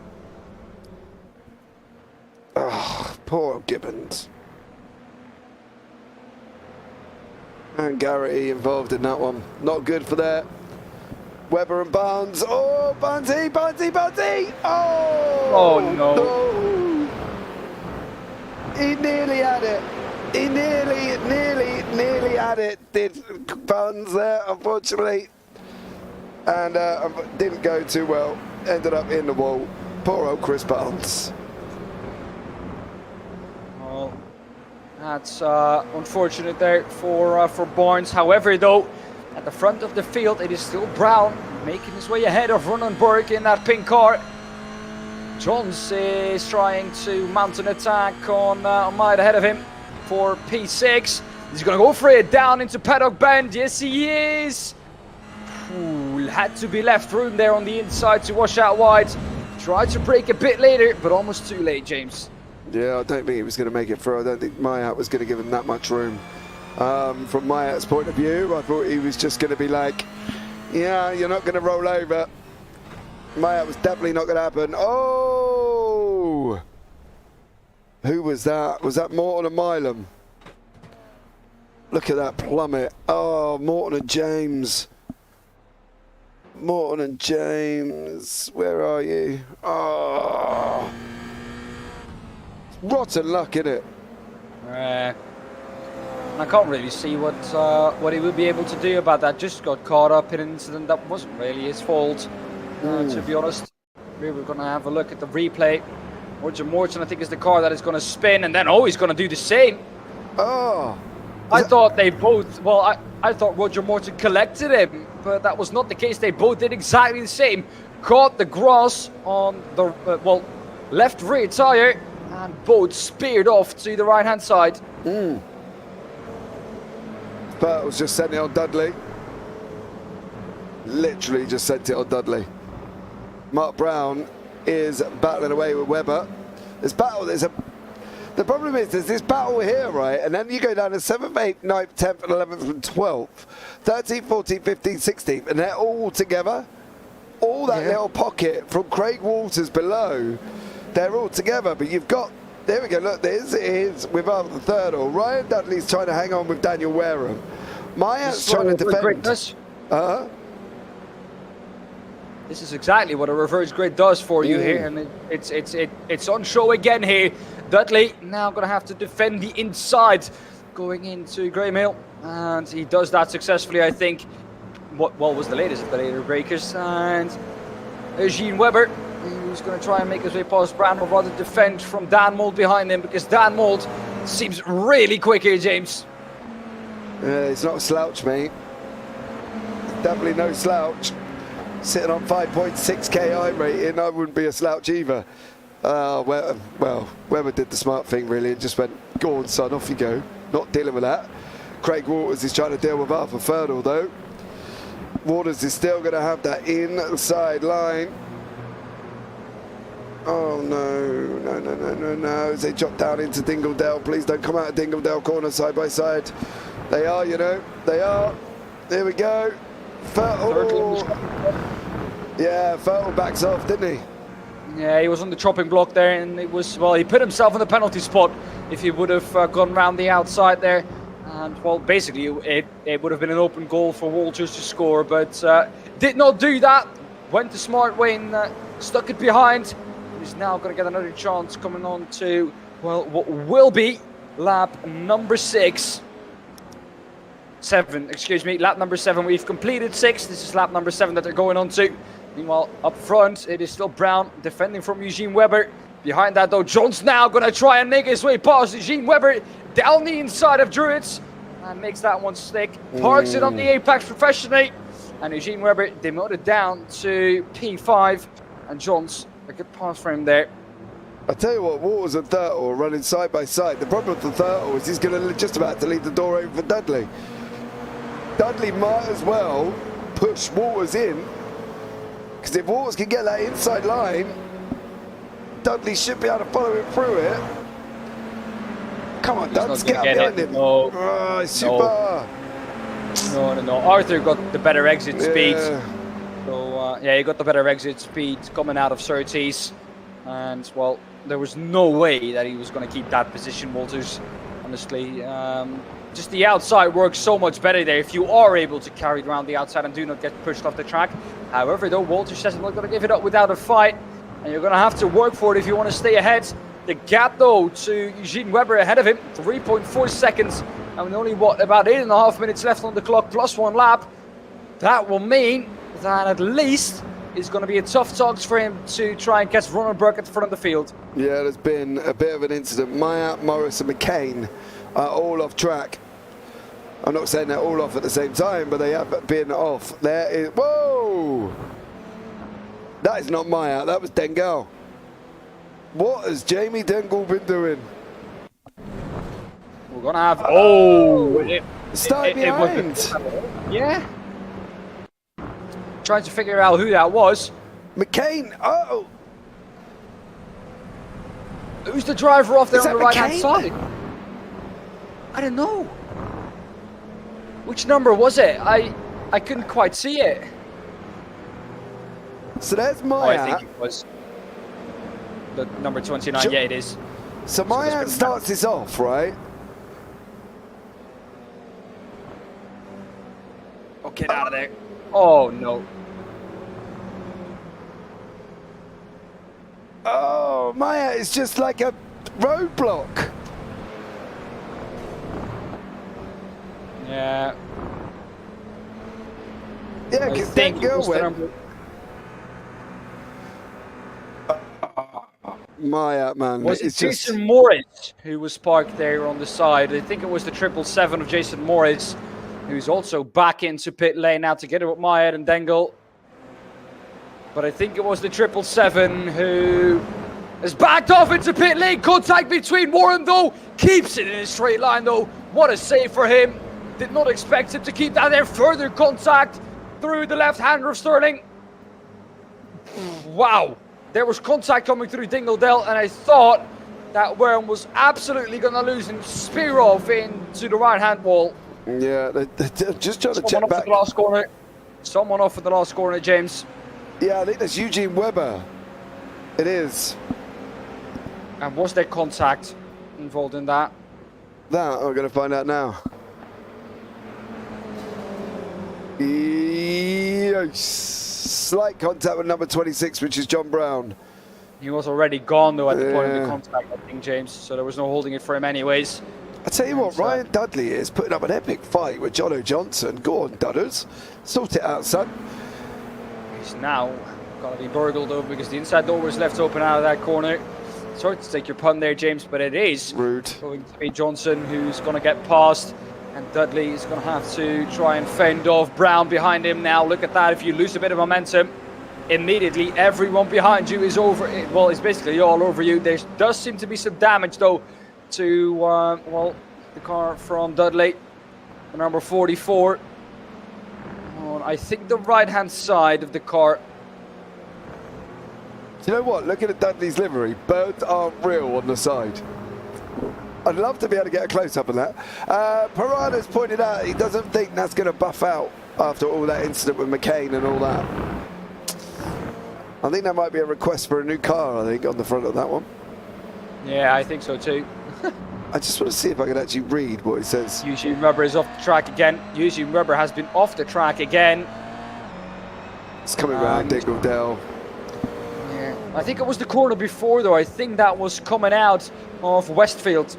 Oh, poor Gibbons. And Garrity involved in that one. Not good for that. Webber and Barnes. Oh, Barnesy. Oh! Oh, no. He nearly had it. He nearly had it. Did Buns there, unfortunately. And didn't go too well. Ended up in the wall. Poor old Chris Barnes. Well, that's unfortunate there for Barnes. However, though, at the front of the field, it is still Brown making his way ahead of Ronenberg in that pink car. Johns is trying to mount an attack on Mide ahead of him for P6. He's going to go for it down into paddock bend. Yes, he is. Ooh, had to be left room there on the inside to wash out wide. Tried to break a bit later, but almost too late, James. Yeah, I don't think he was going to make it through. I don't think Mayat was going to give him that much room. From Mayat's point of view, I thought he was just going to be like, yeah, you're not going to roll over. Mayat was definitely not going to happen. Oh! Who was that? Was that Morton and Milam? Look at that plummet. Oh, Morton and James. Morton and James, where are you? Oh, rotten luck, innit? I can't really see what he would be able to do about that. Just got caught up in an incident that wasn't really his fault, to be honest. We're going to have a look at the replay. Roger Morton, I think, is the car that is going to spin, and then he's going to do the same. Oh. I thought they both, well, I thought Roger Morton collected him, but that was not the case. They both did exactly the same. Caught the grass on the, left rear tire, and both speared off to the right-hand side. But was just sent it on Dudley. Literally just sent it on Dudley. Mark Brown is battling away with Webber. The problem is there's this battle here, right? And then you go down to 7th, 8th, 9th, 10th, and 11th, and 12th. 13th, 14th, 15th, 16th. And they're all together. All that little pocket from Craig Walters below. They're all together. But you've got, there we go, look, this is without the third all. Ryan Dudley's trying to hang on with Daniel Wareham. Mayat's trying to defend. This is exactly what a reverse grid does for you here, and it's on show again here. Dudley now going to have to defend the inside going into Graham Hill, and he does that successfully, I think. What was the latest of the later breakers? And Eugene Webber, who's going to try and make his way past Brown, or rather defend from Dan Mould behind him, because Dan Mould seems really quick here, James. It's not a slouch, mate. Definitely no slouch. Sitting on 5.6k I rating, I wouldn't be a slouch either. Well, Webber did the smart thing really and just went, go on son, off you go. Not dealing with that. Craig Waters is trying to deal with Arthur Ferdal though. Waters is still going to have that inside line. Oh no, as they drop down into Dingledale. Please don't come out of Dingledale corner side by side. They are, you know, they are. There we go. Ferdal. Yeah, Ferdal backs off, didn't he? Yeah, he was on the chopping block there, and it was, well, he put himself in the penalty spot if he would have gone round the outside there. And, well, basically, it would have been an open goal for Walters to score, but did not do that. Went the smart way and stuck it behind. He's now going to get another chance coming on to, well, what will be lap number 7, excuse me, lap number 7. We've completed 6. This is lap number 7 that they're going on to. Meanwhile, up front, it is still Brown defending from Eugene Webber. Behind that, though, John's now going to try and make his way past Eugene Webber down the inside of Druids and makes that one stick. Parks it on the apex professionally. And Eugene Webber demoted down to P5. And John's a good pass for him there. I tell you what, Waters and Thurtle are running side by side. The problem with the Thurtle is he's going to just about to leave the door open for Dudley. Dudley might as well push Waters in, because if Waters can get that inside line, Dudley should be able to follow him through it. Come on, Dudley, get up behind him. No. Oh, super. No. Arthur got the better exit speed. So, yeah, he got the better exit speed coming out of Surtees. And, well, there was no way that he was going to keep that position, Walters, honestly. Just the outside works so much better there if you are able to carry it around the outside and do not get pushed off the track. However, though, Walters says I'm not going to give it up without a fight. And you're going to have to work for it if you want to stay ahead. The gap, though, to Eugene Weber ahead of him, 3.4 seconds. And only, about 8.5 minutes left on the clock, plus 1 lap. That will mean that at least it's going to be a tough task for him to try and catch Ronenberg at the front of the field. Yeah, there's been a bit of an incident. Myatt, Morris and McCain are all off track. I'm not saying they're all off at the same time, but they have been off. There is, whoa! That is not Myatt, that was Dengel. What has Jamie Dengel been doing? We're going to have, oh! Stay behind. Yeah. Trying to figure out who that was. McCain, oh! Who's the driver off there Is on the that right-hand McCain? side? I don't know. Which number was it? I couldn't quite see it. So there's Oh, Myatt. I think it was the number 29. Yeah, it is. So Myatt starts this off, right? Oh, get out of there. Oh, no. Oh, Myatt is just like a roadblock. Yeah. Yeah, I because think it Dengel was the went. number. Myatt, man. Was it it's just. Jason Morris who was parked there on the side? I think it was the 777 of Jason Morris, who's also back into pit lane now together with Myatt and Dengel. But I think it was the 777 who has backed off into pit lane. Contact between Warren, though. Keeps it in a straight line, though. What a save for him. Did not expect him to keep that there. Further contact through the left-hander of Sterling. Wow. There was contact coming through Dingledale, and I thought that Warren was absolutely going to lose and spear off into the right-hand wall. Yeah, they're just trying to Someone check off back. at the last corner. Someone off at the last corner, James. Yeah, I think that's Eugene Weber. It is. And was there contact involved in that? That I'm going to find out now. Yes. Slight contact with number 26, which is John Brown. He was already gone, though, at the point of the contact, I think, James. So there was no holding it for him anyways. I tell you what, Ryan Dudley is putting up an epic fight with Jono Johnson. Go on, Dudders. Sort it out, son. He's now going to be burgled, though, because the inside door was left open out of that corner. Sorry to take your pun there, James, but it is rude. Going to be Johnson who's going to get past. And Dudley is going to have to try and fend off Brown behind him now. Look at that. If you lose a bit of momentum, immediately everyone behind you is over. Well, it's basically all over you. There does seem to be some damage, though, to, well, the car from Dudley, the number 44. On, I think, the right-hand side of the car. Do you know what? Looking at Dudley's livery, birds aren't real on the side. I'd love to be able to get a close-up on that. Piranha's pointed out he doesn't think that's going to buff out after all that incident with McCain and all that. I think that might be a request for a new car, I think, on the front of that one. Yeah, I think so too. I just want to see if I can actually read what it says. Eugene Weber is off the track again. Eugene Weber has been off the track again. It's coming round Dingledale. Yeah, I think it was the corner before, though. I think that was coming out of Westfield.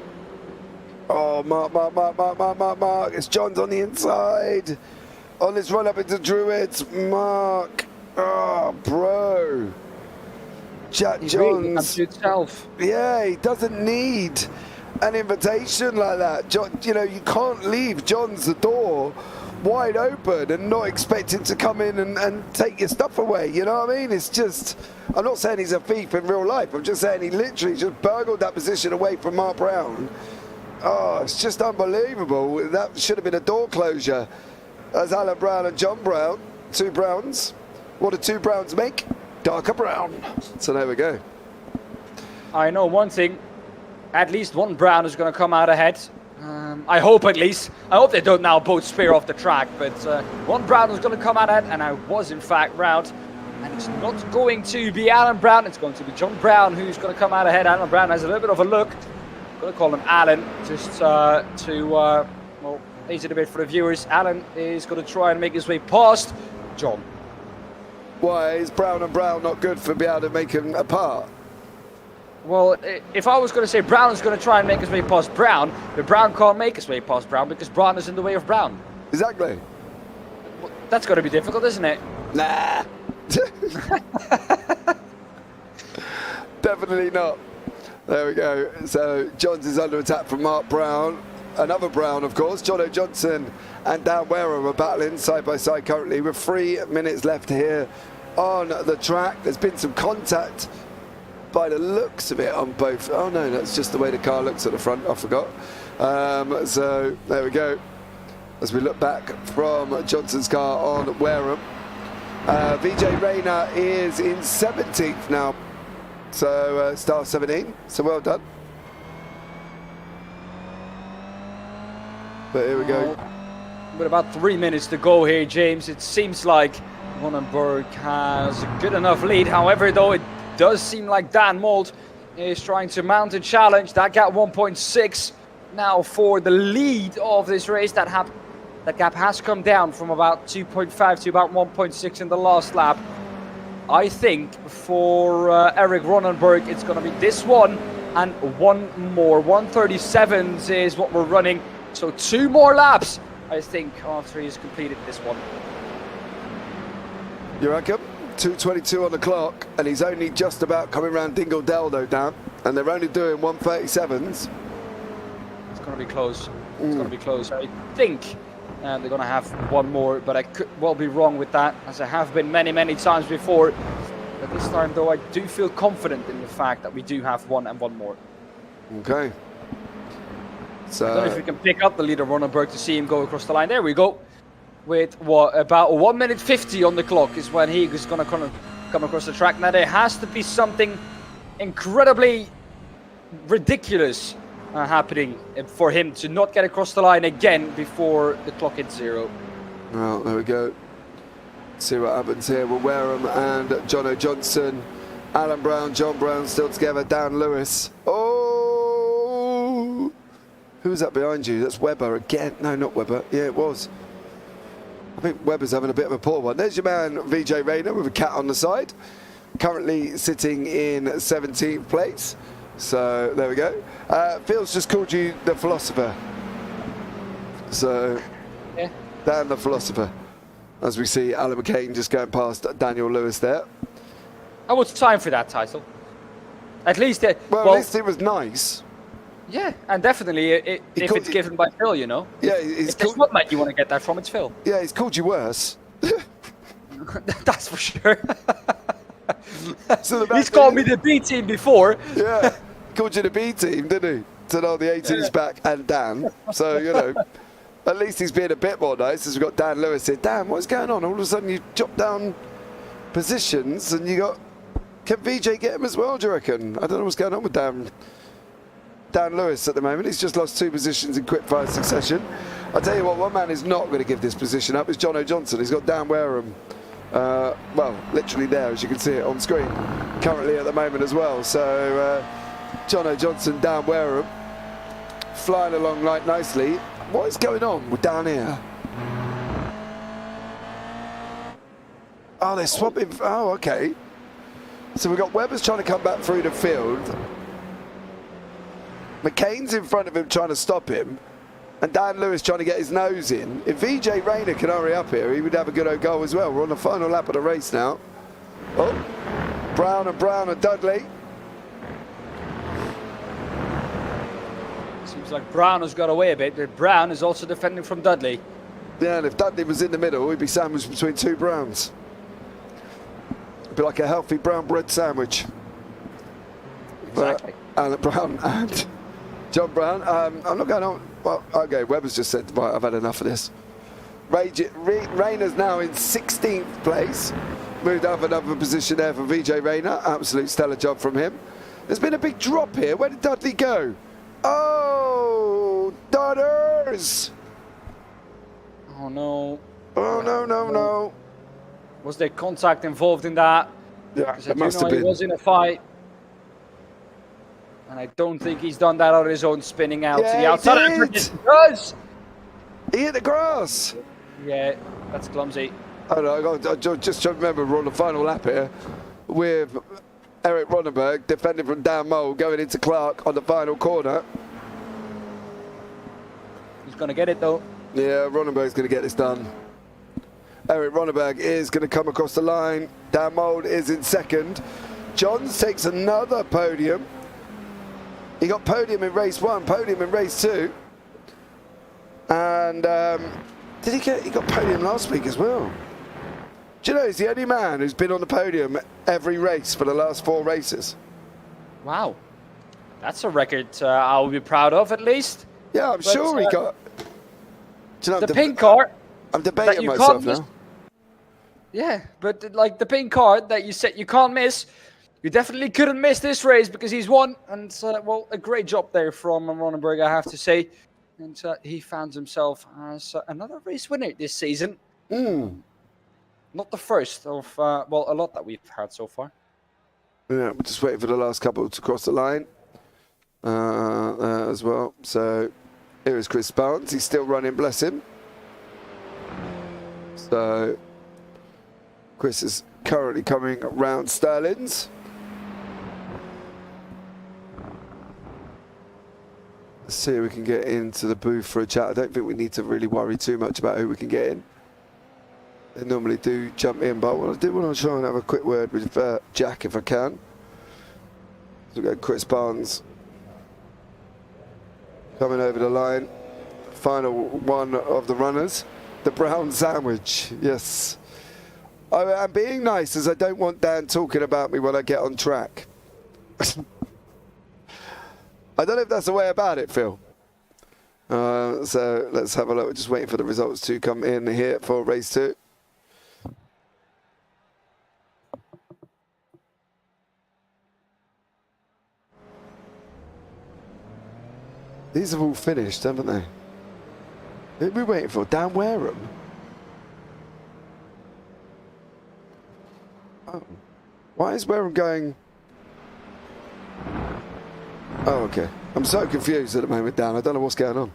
Oh, Mark. It's John's on the inside. On his run up into Druids. Mark. Oh, bro. Jack Johns. Really, yeah, he doesn't need an invitation like that. John, you know, you can't leave John's the door wide open and not expect him to come in and take your stuff away. You know what I mean? It's just, I'm not saying he's a thief in real life. I'm just saying he literally just burgled that position away from Mark Brown. Oh, it's just unbelievable. That should have been a door closure. That's Alan Brown and John Brown, two Browns. What do two Browns make? Darker brown. So there we go. I know one thing. At least one Brown is going to come out ahead. I hope, at least. I hope they don't now both spear off the track. But one Brown is going to come out ahead, and I was in fact right. And it's not going to be Alan Brown. It's going to be John Brown who's going to come out ahead. Alan Brown has a little bit of a look. I'm going to call him Alan just well, ease it a bit for the viewers. Alan is going to try and make his way past John. Why is Brown and Brown not good for being able to make them apart? Well, if I was going to say Brown is going to try and make his way past Brown, but Brown can't make his way past Brown because Brown is in the way of Brown. Exactly. Well, that's going to be difficult, isn't it? Nah. Definitely not. There we go. So Johns is under attack from Mark Brown. Another Brown, of course. Jono Johnson and Dan Wareham are battling side by side currently with 3 minutes left here on the track. There's been some contact by the looks of it on both. Oh no, that's just the way the car looks at the front. I forgot. So there we go. As we look back from Johnson's car on Wareham. VJ Rayner is in 17th now. So star 17. So well done. But here we go. With about 3 minutes to go here, James, it seems like Ronenberg has a good enough lead. However, though, it does seem like Dan Mold is trying to mount a challenge. That gap 1.6 now for the lead of this race. That gap has come down from about 2.5 to about 1.6 in the last lap. I think for Eric Ronenberg, it's going to be this one and one more. 1:37 is what we're running. So 2 more laps, I think, after he's completed this one. You reckon? 2:22 on the clock, and he's only just about coming round Dingle Dell though, Dan. And they're only doing 1:37s. It's going to be close. It's going to be close. I think they're going to have one more, but I could well be wrong with that, as I have been many, many times before. But this time, though, I do feel confident in the fact that we do have one and one more. Okay. So I don't know if we can pick up the leader, Ronenberg, to see him go across the line. There we go. With what, about 1 minute 50 on the clock is when he is going to kind of come across the track. Now there has to be something incredibly ridiculous happening for him to not get across the line again before the clock hits 0. Well, there we go. See what happens here with Wareham and Jono Johnson. Alan Brown, John Brown still together. Dan Lewis. Oh! Who's that behind you? That's Webber again. No, not Webber. Yeah, it was. I think Webber's having a bit of a poor one. There's your man, VJ Rayner, with a cat on the side. Currently sitting in 17th place. So, there we go. Phil's just called you the philosopher. So, Yeah. Dan the philosopher. As we see Alan McCain just going past Daniel Lewis there. Oh, it's time for that title. At least, Well, at least it was nice. Yeah, and definitely if it's given by Phil, you know. Yeah, if there's what man you want to get that from, it's Phil. Yeah, he's called you worse. That's for sure. So He's called me the B team before. Yeah, called you the B team, didn't he? Said, oh, the 18's back and Dan. So, you know, at least he's being a bit more nice as we've got Dan Lewis here. Dan, what's going on? All of a sudden you dropped down positions and you got... Can VJ get him as well, do you reckon? I don't know what's going on with Dan Lewis at the moment. He's just lost 2 positions in quick fire succession. I'll tell you what, one man is not going to give this position up is Jono Johnson. He's got Dan Wareham, well, literally there, as you can see it on screen, currently at the moment as well. So, Jono Johnson, Dan Wareham, flying along like nicely. What is going on with down here? Oh, they're swapping. Oh, okay. So we've got Webber's trying to come back through the field. McCain's in front of him trying to stop him. And Dan Lewis trying to get his nose in. If VJ Rayner can hurry up here, he would have a good old goal as well. We're on the final lap of the race now. Oh, Brown and Dudley. Seems like Brown has got away a bit, but Brown is also defending from Dudley. Yeah, and if Dudley was in the middle, he'd be sandwiched between 2 Browns. It'd be like a healthy brown bread sandwich. Exactly. Alan Brown and John Brown. I'm not going on. Well, okay, Webber's just said, right, I've had enough of this. Rayner's now in 16th place. Moved up another position there for VJ Rayner. Absolute stellar job from him. There's been a big drop here. Where did Dudley go? Oh, Dudders! Oh no. Oh, no. Was there contact involved in that? Yeah, Because it must have He been. was in a fight. And I don't think he's done that on his own, spinning out to the outside. He did. He does! He hit the grass. Yeah, that's clumsy. I don't know, I just trying to remember we're on the final lap here with Eric Ronenberg defending from Dan Mole, going into Clark on the final corner. He's going to get it, though. Yeah, Ronenberg's going to get this done. Eric Ronenberg is going to come across the line. Dan Mold is in second. Johns takes another podium. He got podium in race 1, podium in race 2. And he got podium last week as well. Do you know, he's the only man who's been on the podium every race for the last 4 races. Wow. That's a record I'll be proud of, at least. Yeah, I'm sure he got... Do you know, the pink car... I'm debating myself now. Yeah, but like the pink card that you said you can't miss, you definitely couldn't miss this race because he's won. And, well, a great job there from Ronenberg, I have to say. And he found himself as another race winner this season. Not the first of, well, a lot that we've had so far. Yeah, we're just waiting for the last couple to cross the line as well. So here is Chris Barnes. He's still running, bless him. So Chris is currently coming round Sterling's. Let's see if we can get into the booth for a chat. I don't think we need to really worry too much about who we can get in. They normally do jump in, but I do want to try and have a quick word with Jack if I can. So we go Chris Barnes coming over the line. Final one of the runners. The brown sandwich, yes. I'm being nice as I don't want Dan talking about me when I get on track. I don't know if that's the way about it, Phil. So let's have a look. We're just waiting for the results to come in here for race 2. These have all finished, haven't they? Who are we waiting for? Dan Wareham? Oh. Why is Wareham going... Oh, okay. I'm so confused at the moment, Dan. I don't know what's going on.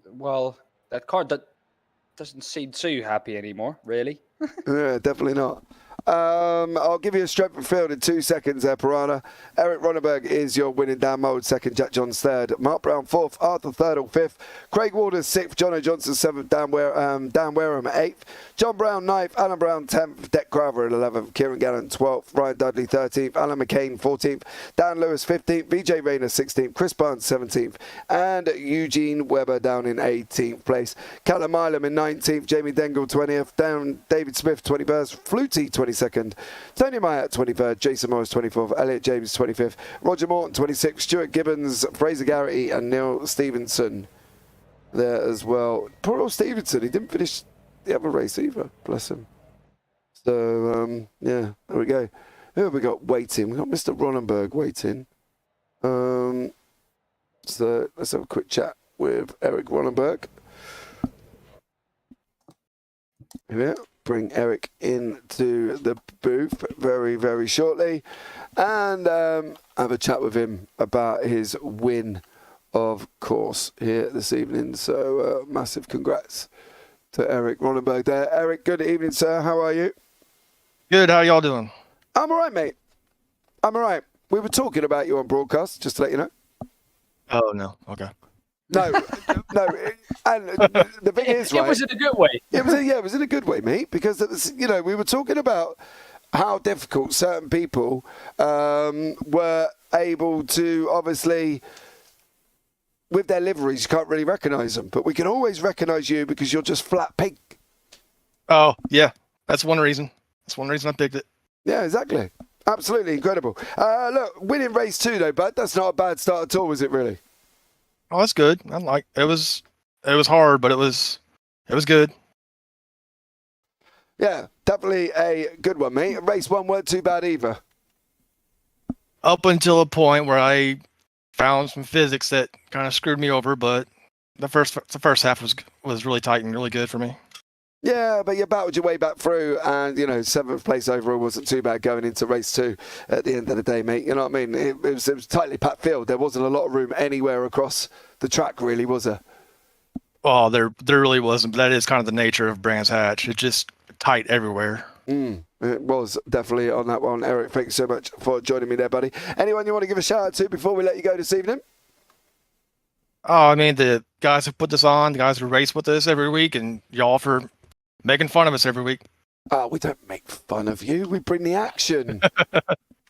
Well, that car doesn't seem too happy anymore, really. Yeah, definitely not. I'll give you a straight from field in 2 seconds there, Piranha. Eric Ronenberg is your winning. Dan Mold second, Jack Johns third, Mark Brown fourth, Arthur third or fifth, Craig Waters sixth, John Johnson seventh, Dan Wareham eighth, John Brown ninth, Alan Brown 10th, Deck Craver at 11th, Kieran Gallant 12th, Ryan Dudley 13th, Alan McCain 14th, Dan Lewis 15th, VJ Rayner 16th, Chris Barnes 17th, and Eugene Webber down in 18th place. Callum Milam in 19th, Jamie Dengle 20th, down David Smith 21st, Flutie 22nd, Tony Myatt 23rd, Jason Morris 24th, Elliot James 25th, Roger Morton 26th, Stuart Gibbons, Fraser Garrity and Neil Stevenson there as well. Poor old Stevenson, he didn't finish the other race either, bless him. So, yeah, there we go. Who have we got waiting? We've got Mr. Ronenberg waiting. So let's have a quick chat with Eric Ronenberg. Here, bring Eric into the booth very, very shortly and have a chat with him about his win, of course, here this evening. So massive congrats to Eric Ronenberg there. Eric, good evening, sir. How are you? Good. How y'all doing? I'm all right, mate. I'm all right. We were talking about you on broadcast, just to let you know. Oh, no. Okay. No, no. And the thing is, right, it was in a good way. It was in a good way, mate, because, you know, we were talking about how difficult certain people were able to, obviously, with their liveries, you can't really recognise them. But we can always recognise you because you're just flat pink. Oh, yeah. That's one reason. That's one reason I picked it. Yeah, exactly. Absolutely incredible. Look, winning race 2, though, bud, that's not a bad start at all, was it, really? Oh, that's good. It was hard, but it was good. Yeah, definitely a good one, mate. Race 1 weren't too bad either. Up until a point where I found some physics that kind of screwed me over, but the first half was really tight and really good for me. Yeah, but you battled your way back through, and, you know, 7th place overall wasn't too bad going into race 2 at the end of the day, mate. You know what I mean? It was tightly packed field. There wasn't a lot of room anywhere across the track, really, was there? Oh, there really wasn't, but that is kind of the nature of Brands Hatch. It's just tight everywhere. It was definitely on that one. Eric, thanks so much for joining me there, buddy. Anyone you want to give a shout out to before we let you go this evening? Oh, I mean, the guys who put this on, the guys who race with us every week, and y'all for making fun of us every week. We don't make fun of you. We bring the action.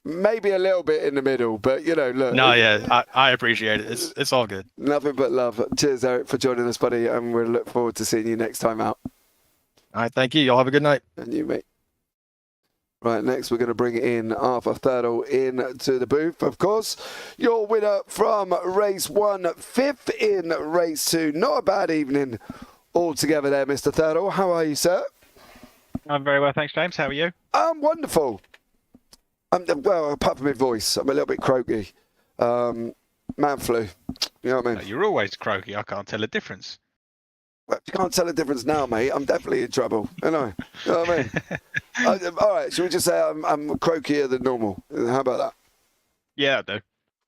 Maybe a little bit in the middle, but, look. No, yeah, I appreciate it. It's all good. Nothing but love. Cheers, Eric, for joining us, buddy, and we'll look forward to seeing you next time out. All right, thank you. Y'all have a good night. And you, mate. Right, next we're going to bring in Arthur Thurtle into the booth. Of course, your winner from race 1, fifth in race 2. Not a bad evening altogether there, Mr. Thurtle. How are you, sir? I'm very well, thanks, James. How are you? I'm wonderful. Well, apart from my voice, I'm a little bit croaky. Man flu. You know what I mean? You're always croaky. I can't tell the difference. Well, you can't tell the difference now, mate. I'm definitely in trouble. You know what I mean? All right, shall we just say I'm croakier than normal? How about that? Yeah, I do.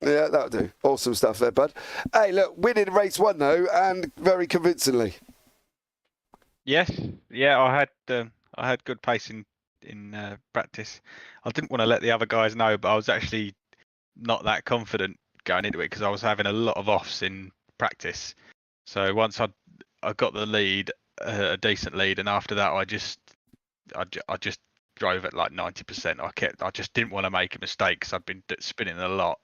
Yeah, that'll do. Awesome stuff there, bud. Hey, look, winning race 1, though, and very convincingly. Yes. Yeah, I had good pace in practice. I didn't want to let the other guys know, but I was actually not that confident going into it because I was having a lot of offs in practice. So once I got the lead, a decent lead, and after that I just drove at like 90%. I just didn't want to make a mistake because I'd been spinning a lot.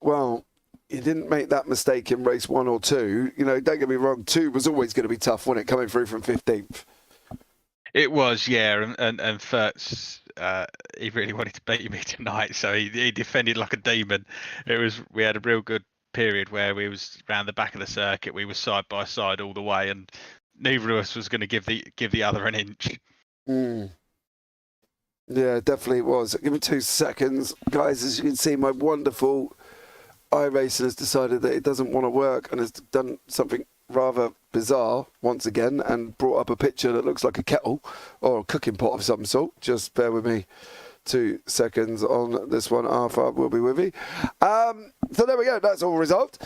Well, you didn't make that mistake in race 1 or 2. Don't get me wrong, 2 was always going to be tough, wasn't it, coming through from 15th? It was, yeah, and Furtz, he really wanted to beat me tonight, so he defended like a demon. We had a real good period where we was around the back of the circuit. We were side by side all the way, and neither of us was going to give the other an inch. Yeah, definitely it was. Give me 2 seconds, guys. As you can see, my wonderful iRacing has decided that it doesn't want to work and has done something rather bizarre once again and brought up a picture that looks like a kettle or a cooking pot of some sort. Just bear with me 2 seconds on this one. Arthur will be with you. So there we go. That's all resolved.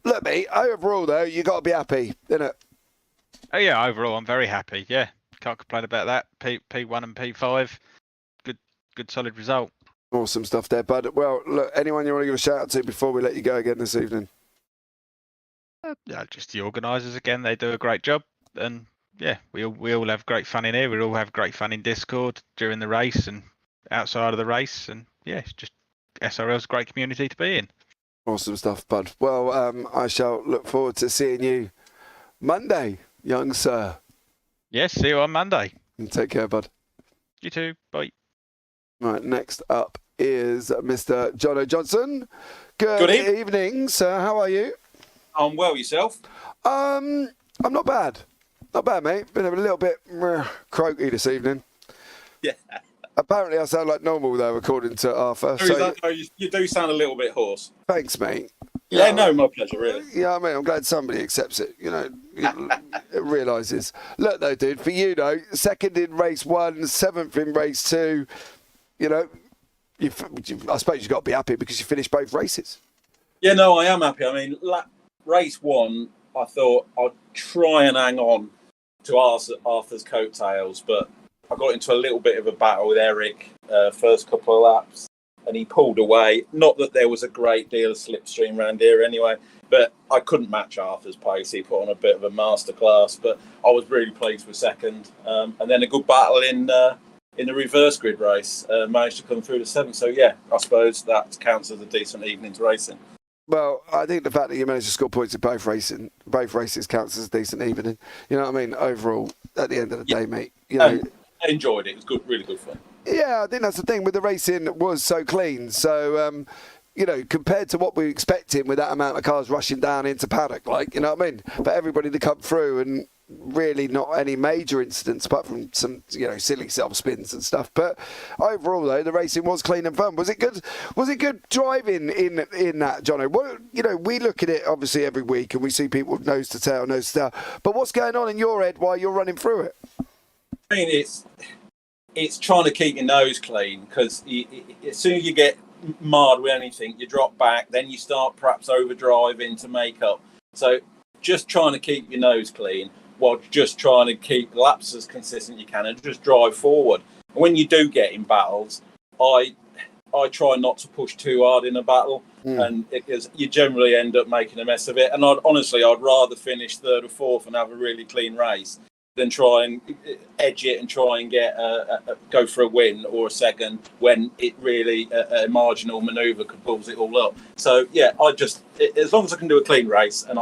Look, mate, overall, though, you got to be happy, innit? Oh, yeah, overall, I'm very happy. Yeah, can't complain about that. P1 and P5, good solid result. Awesome stuff there, bud. Well, look, anyone you want to give a shout out to before we let you go again this evening? Yeah, just the organisers again. They do a great job, and yeah, we all have great fun in here. We all have great fun in Discord during the race and outside of the race, and yeah, it's just SRL's a great community to be in. Awesome stuff, bud. Well, I shall look forward to seeing you Monday, young sir. Yes, see you on Monday. And take care, bud. You too. Bye. Right, next up is Mr. Jono Johnson. Good evening, sir. How are you? I'm well, yourself? I'm not bad. Not bad, mate. Been a little bit croaky this evening. Yeah. Apparently I sound like normal, though, according to Arthur. You do sound a little bit hoarse. Thanks, mate. Yeah, no, my pleasure, really. Yeah, I mean, I'm glad somebody accepts it, it realises. Look, though, dude, for you, though, 2nd in race 1, 7th in race 2, I suppose you've got to be happy because you finished both races. Yeah, no, I am happy. I mean, race 1, I thought I'd try and hang on to Arthur's coattails, but I got into a little bit of a battle with Eric first couple of laps, and he pulled away. Not that there was a great deal of slipstream around here anyway, but I couldn't match Arthur's pace. He put on a bit of a masterclass, but I was really pleased with 2nd. And then a good battle in the reverse grid race, managed to come through to 7th. So, yeah, I suppose that counts as a decent evening's racing. Well, I think the fact that you managed to score points in both races counts as a decent evening. You know what I mean? Overall, at the end of the day, mate. I enjoyed it. It was good, really good fun. Yeah, I think that's the thing with the racing was so clean. So, compared to what we were expecting with that amount of cars rushing down into paddock, you know what I mean? For everybody to come through and really not any major incidents apart from some, silly self-spins and stuff. But overall, though, the racing was clean and fun. Was it good? Was it good driving in that, Jono? We look at it obviously every week and we see people nose to tail. But what's going on in your head while you're running through it? I mean, it's trying to keep your nose clean because as soon as you get marred with anything, you drop back, then you start perhaps overdriving to make up. So just trying to keep your nose clean. while just trying to keep laps as consistent as you can and just drive forward. And when you do get in battles, I try not to push too hard in a battle, and because you generally end up making a mess of it. And I'd rather finish third or fourth and have a really clean race than try and edge it and try and get go for a win or a second when it really a marginal manoeuvre could pulls it all up. So yeah, as long as I can do a clean race and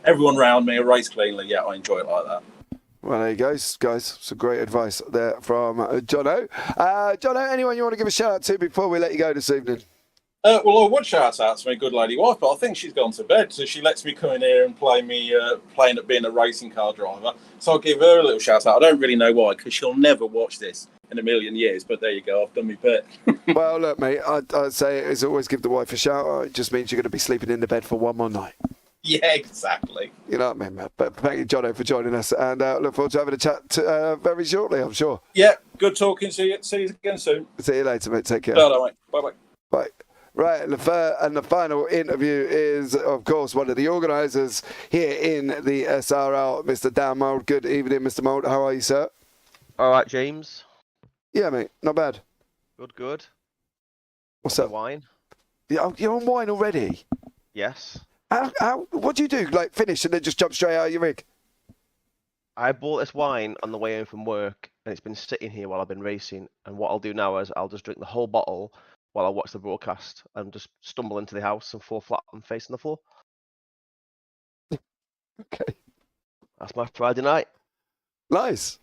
everyone around me race cleanly, yeah, I enjoy it like that. Well, there you go, guys. Some great advice there from Jono. Jono, anyone you want to give a shout out to before we let you go this evening? Well, I would shout out to my good lady wife, but I think she's gone to bed, so she lets me come in here and playing at being a racing car driver. So I'll give her a little shout out. I don't really know why, because she'll never watch this in a million years, but there you go, I've done my bit. Well, look, mate, I'd say it's always give the wife a shout out. It just means you're going to be sleeping in the bed for one more night. Yeah, exactly. You know what I mean, Matt? But thank you, Jono, for joining us, and look forward to having a chat very shortly, I'm sure. Yeah, good talking to you. See you again soon. See you later, mate. Take care. Bye, mate. Bye-bye. Bye. Right, and the final interview is, of course, one of the organisers here in the SRL, Mr. Daan Mould. Good evening, Mr. Mould. How are you, sir? All right, James. Yeah, mate. Not bad. Good. What's up? Wine? Yeah, you're on wine already? Yes. What do you do? Like, finish and then just jump straight out of your rig? I bought this wine on the way home from work, and it's been sitting here while I've been racing. And what I'll do now is I'll just drink the whole bottle while I watch the broadcast and just stumble into the house and fall flat and face on the floor. Okay. That's my Friday night. Nice.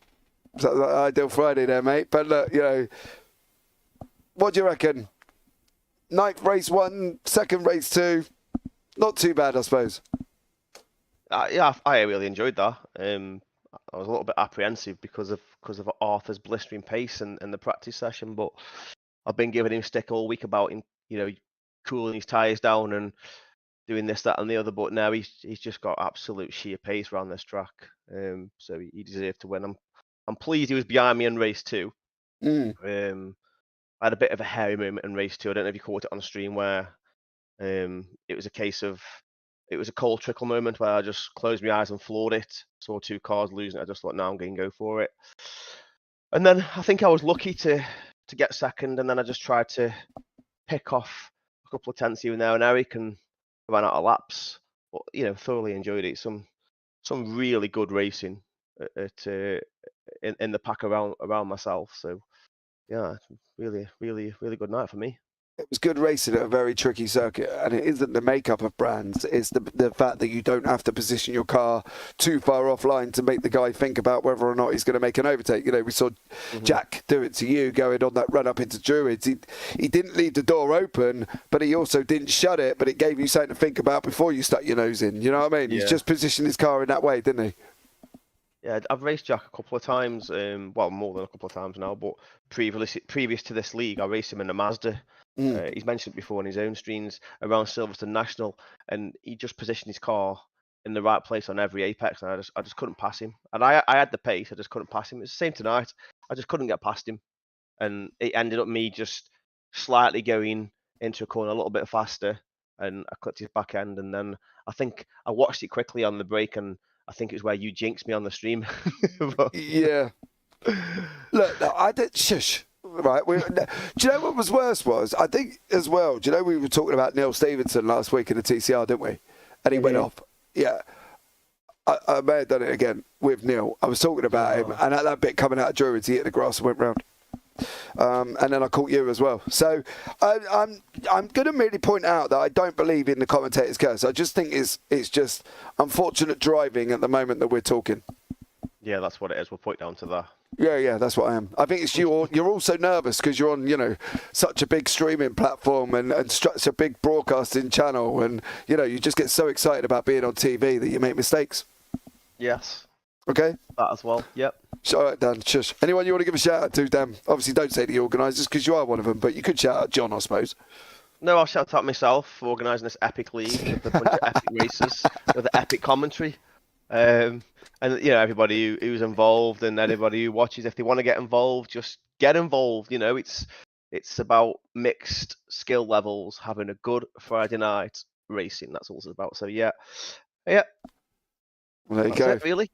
Sounds like an ideal Friday there, mate. But look, what do you reckon? Ninth race 1, second race 2. Not too bad, I suppose. Yeah, I really enjoyed that. I was a little bit apprehensive because of Arthur's blistering pace and the practice session, but I've been giving him stick all week about him, cooling his tyres down and doing this, that, and the other. But now he's just got absolute sheer pace around this track. So he deserved to win. I'm pleased he was behind me in race 2. I had a bit of a hairy moment in race 2. I don't know if you caught it on stream where it was a case of it was a cold trickle moment where I just closed my eyes and floored it. Saw 2 cars losing. I just thought, no, I'm going to go for it. And then I think I was lucky to get second, and then I just tried to pick off a couple of tenths here and there, and Eric and ran out of laps. But thoroughly enjoyed it. Some really good racing in the pack around myself. So yeah, really good night for me. It was good racing at a very tricky circuit, and it isn't the makeup of brands, it's the fact that you don't have to position your car too far offline to make the guy think about whether or not he's going to make an overtake. We saw Jack do it to you going on that run up into Druids. He didn't leave the door open, but he also didn't shut it, but it gave you something to think about before you stuck your nose in. You know what I mean? Yeah. He's just positioned his car in that way, didn't he? Yeah, I've raced Jack a couple of times, well, more than a couple of times now, but previous to this league, I raced him in a Mazda. He's mentioned it before in his own streams around Silverstone National, and he just positioned his car in the right place on every apex, and I just couldn't pass him. And I had the pace, I just couldn't pass him. It's the same tonight. I just couldn't get past him, and it ended up me just slightly going into a corner a little bit faster, and I clipped his back end, and then I think I watched it quickly on the break, and I think it was where you jinxed me on the stream. Yeah. Look, I did. Shush. Right. Do you know what was worse was? I think as well, do you know we were talking about Neil Stevenson last week in the TCR, didn't we? And he went off. Yeah. I may have done it again with Neil. I was talking about him, and at that bit coming out of Druids, he hit the grass and went round. And then I caught you as well. So I'm going to merely point out that I don't believe in the commentator's curse. I just think it's just unfortunate driving at the moment that we're talking. Yeah, that's what it is. We'll point down to that. Yeah, that's what I am. I think it's you're also nervous because you're on, such a big streaming platform and such a big broadcasting channel, and you just get so excited about being on TV that you make mistakes. Yes. Okay. That as well. Yep. All right, Dan. Shush. Anyone you want to give a shout out to, Dan? Obviously, don't say the organisers because you are one of them, but you could shout out John, I suppose. No, I'll shout out myself for organising this epic league with a bunch of epic races with an epic commentary. And everybody who's involved and anybody who watches, if they want to get involved, just get involved. It's about mixed skill levels, having a good Friday night racing. That's all it's about. So yeah. Well, there you go. It, really.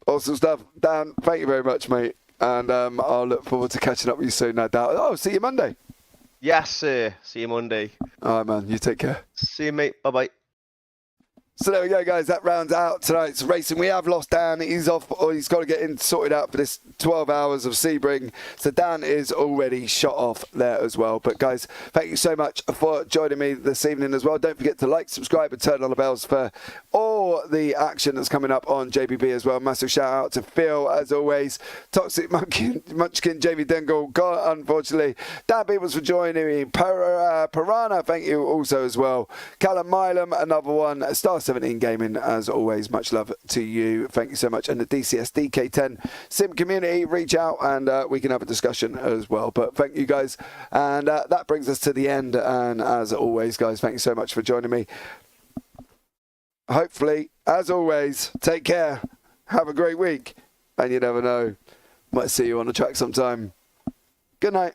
Awesome stuff. Dan, thank you very much, mate. And I'll look forward to catching up with you soon, no doubt. Oh, see you Monday. Yes, sir. See you Monday. All right, man. You take care. See you, mate. Bye-bye. So there we go, guys. That rounds out tonight's racing. We have lost Dan. He's off, or he's got to get in sorted out for this 12 hours of Sebring. So Dan is already shot off there as well. But guys, thank you so much for joining me this evening as well. Don't forget to like, subscribe, and turn on the bells for all the action that's coming up on JPB as well. Massive shout out to Phil, as always. Toxic Munchkin, Jamie Dingle, gone, unfortunately. Daan Pepels for joining me. Piranha, thank you also as well. Callum Milam, another one. Star 17 Gaming, as always, much love to you. Thank you so much. And the DCS DK10 Sim community, reach out and we can have a discussion as well. But thank you guys. And that brings us to the end. And as always, guys, thank you so much for joining me. Hopefully, as always, take care. Have a great week. And you never know, might see you on the track sometime. Good night.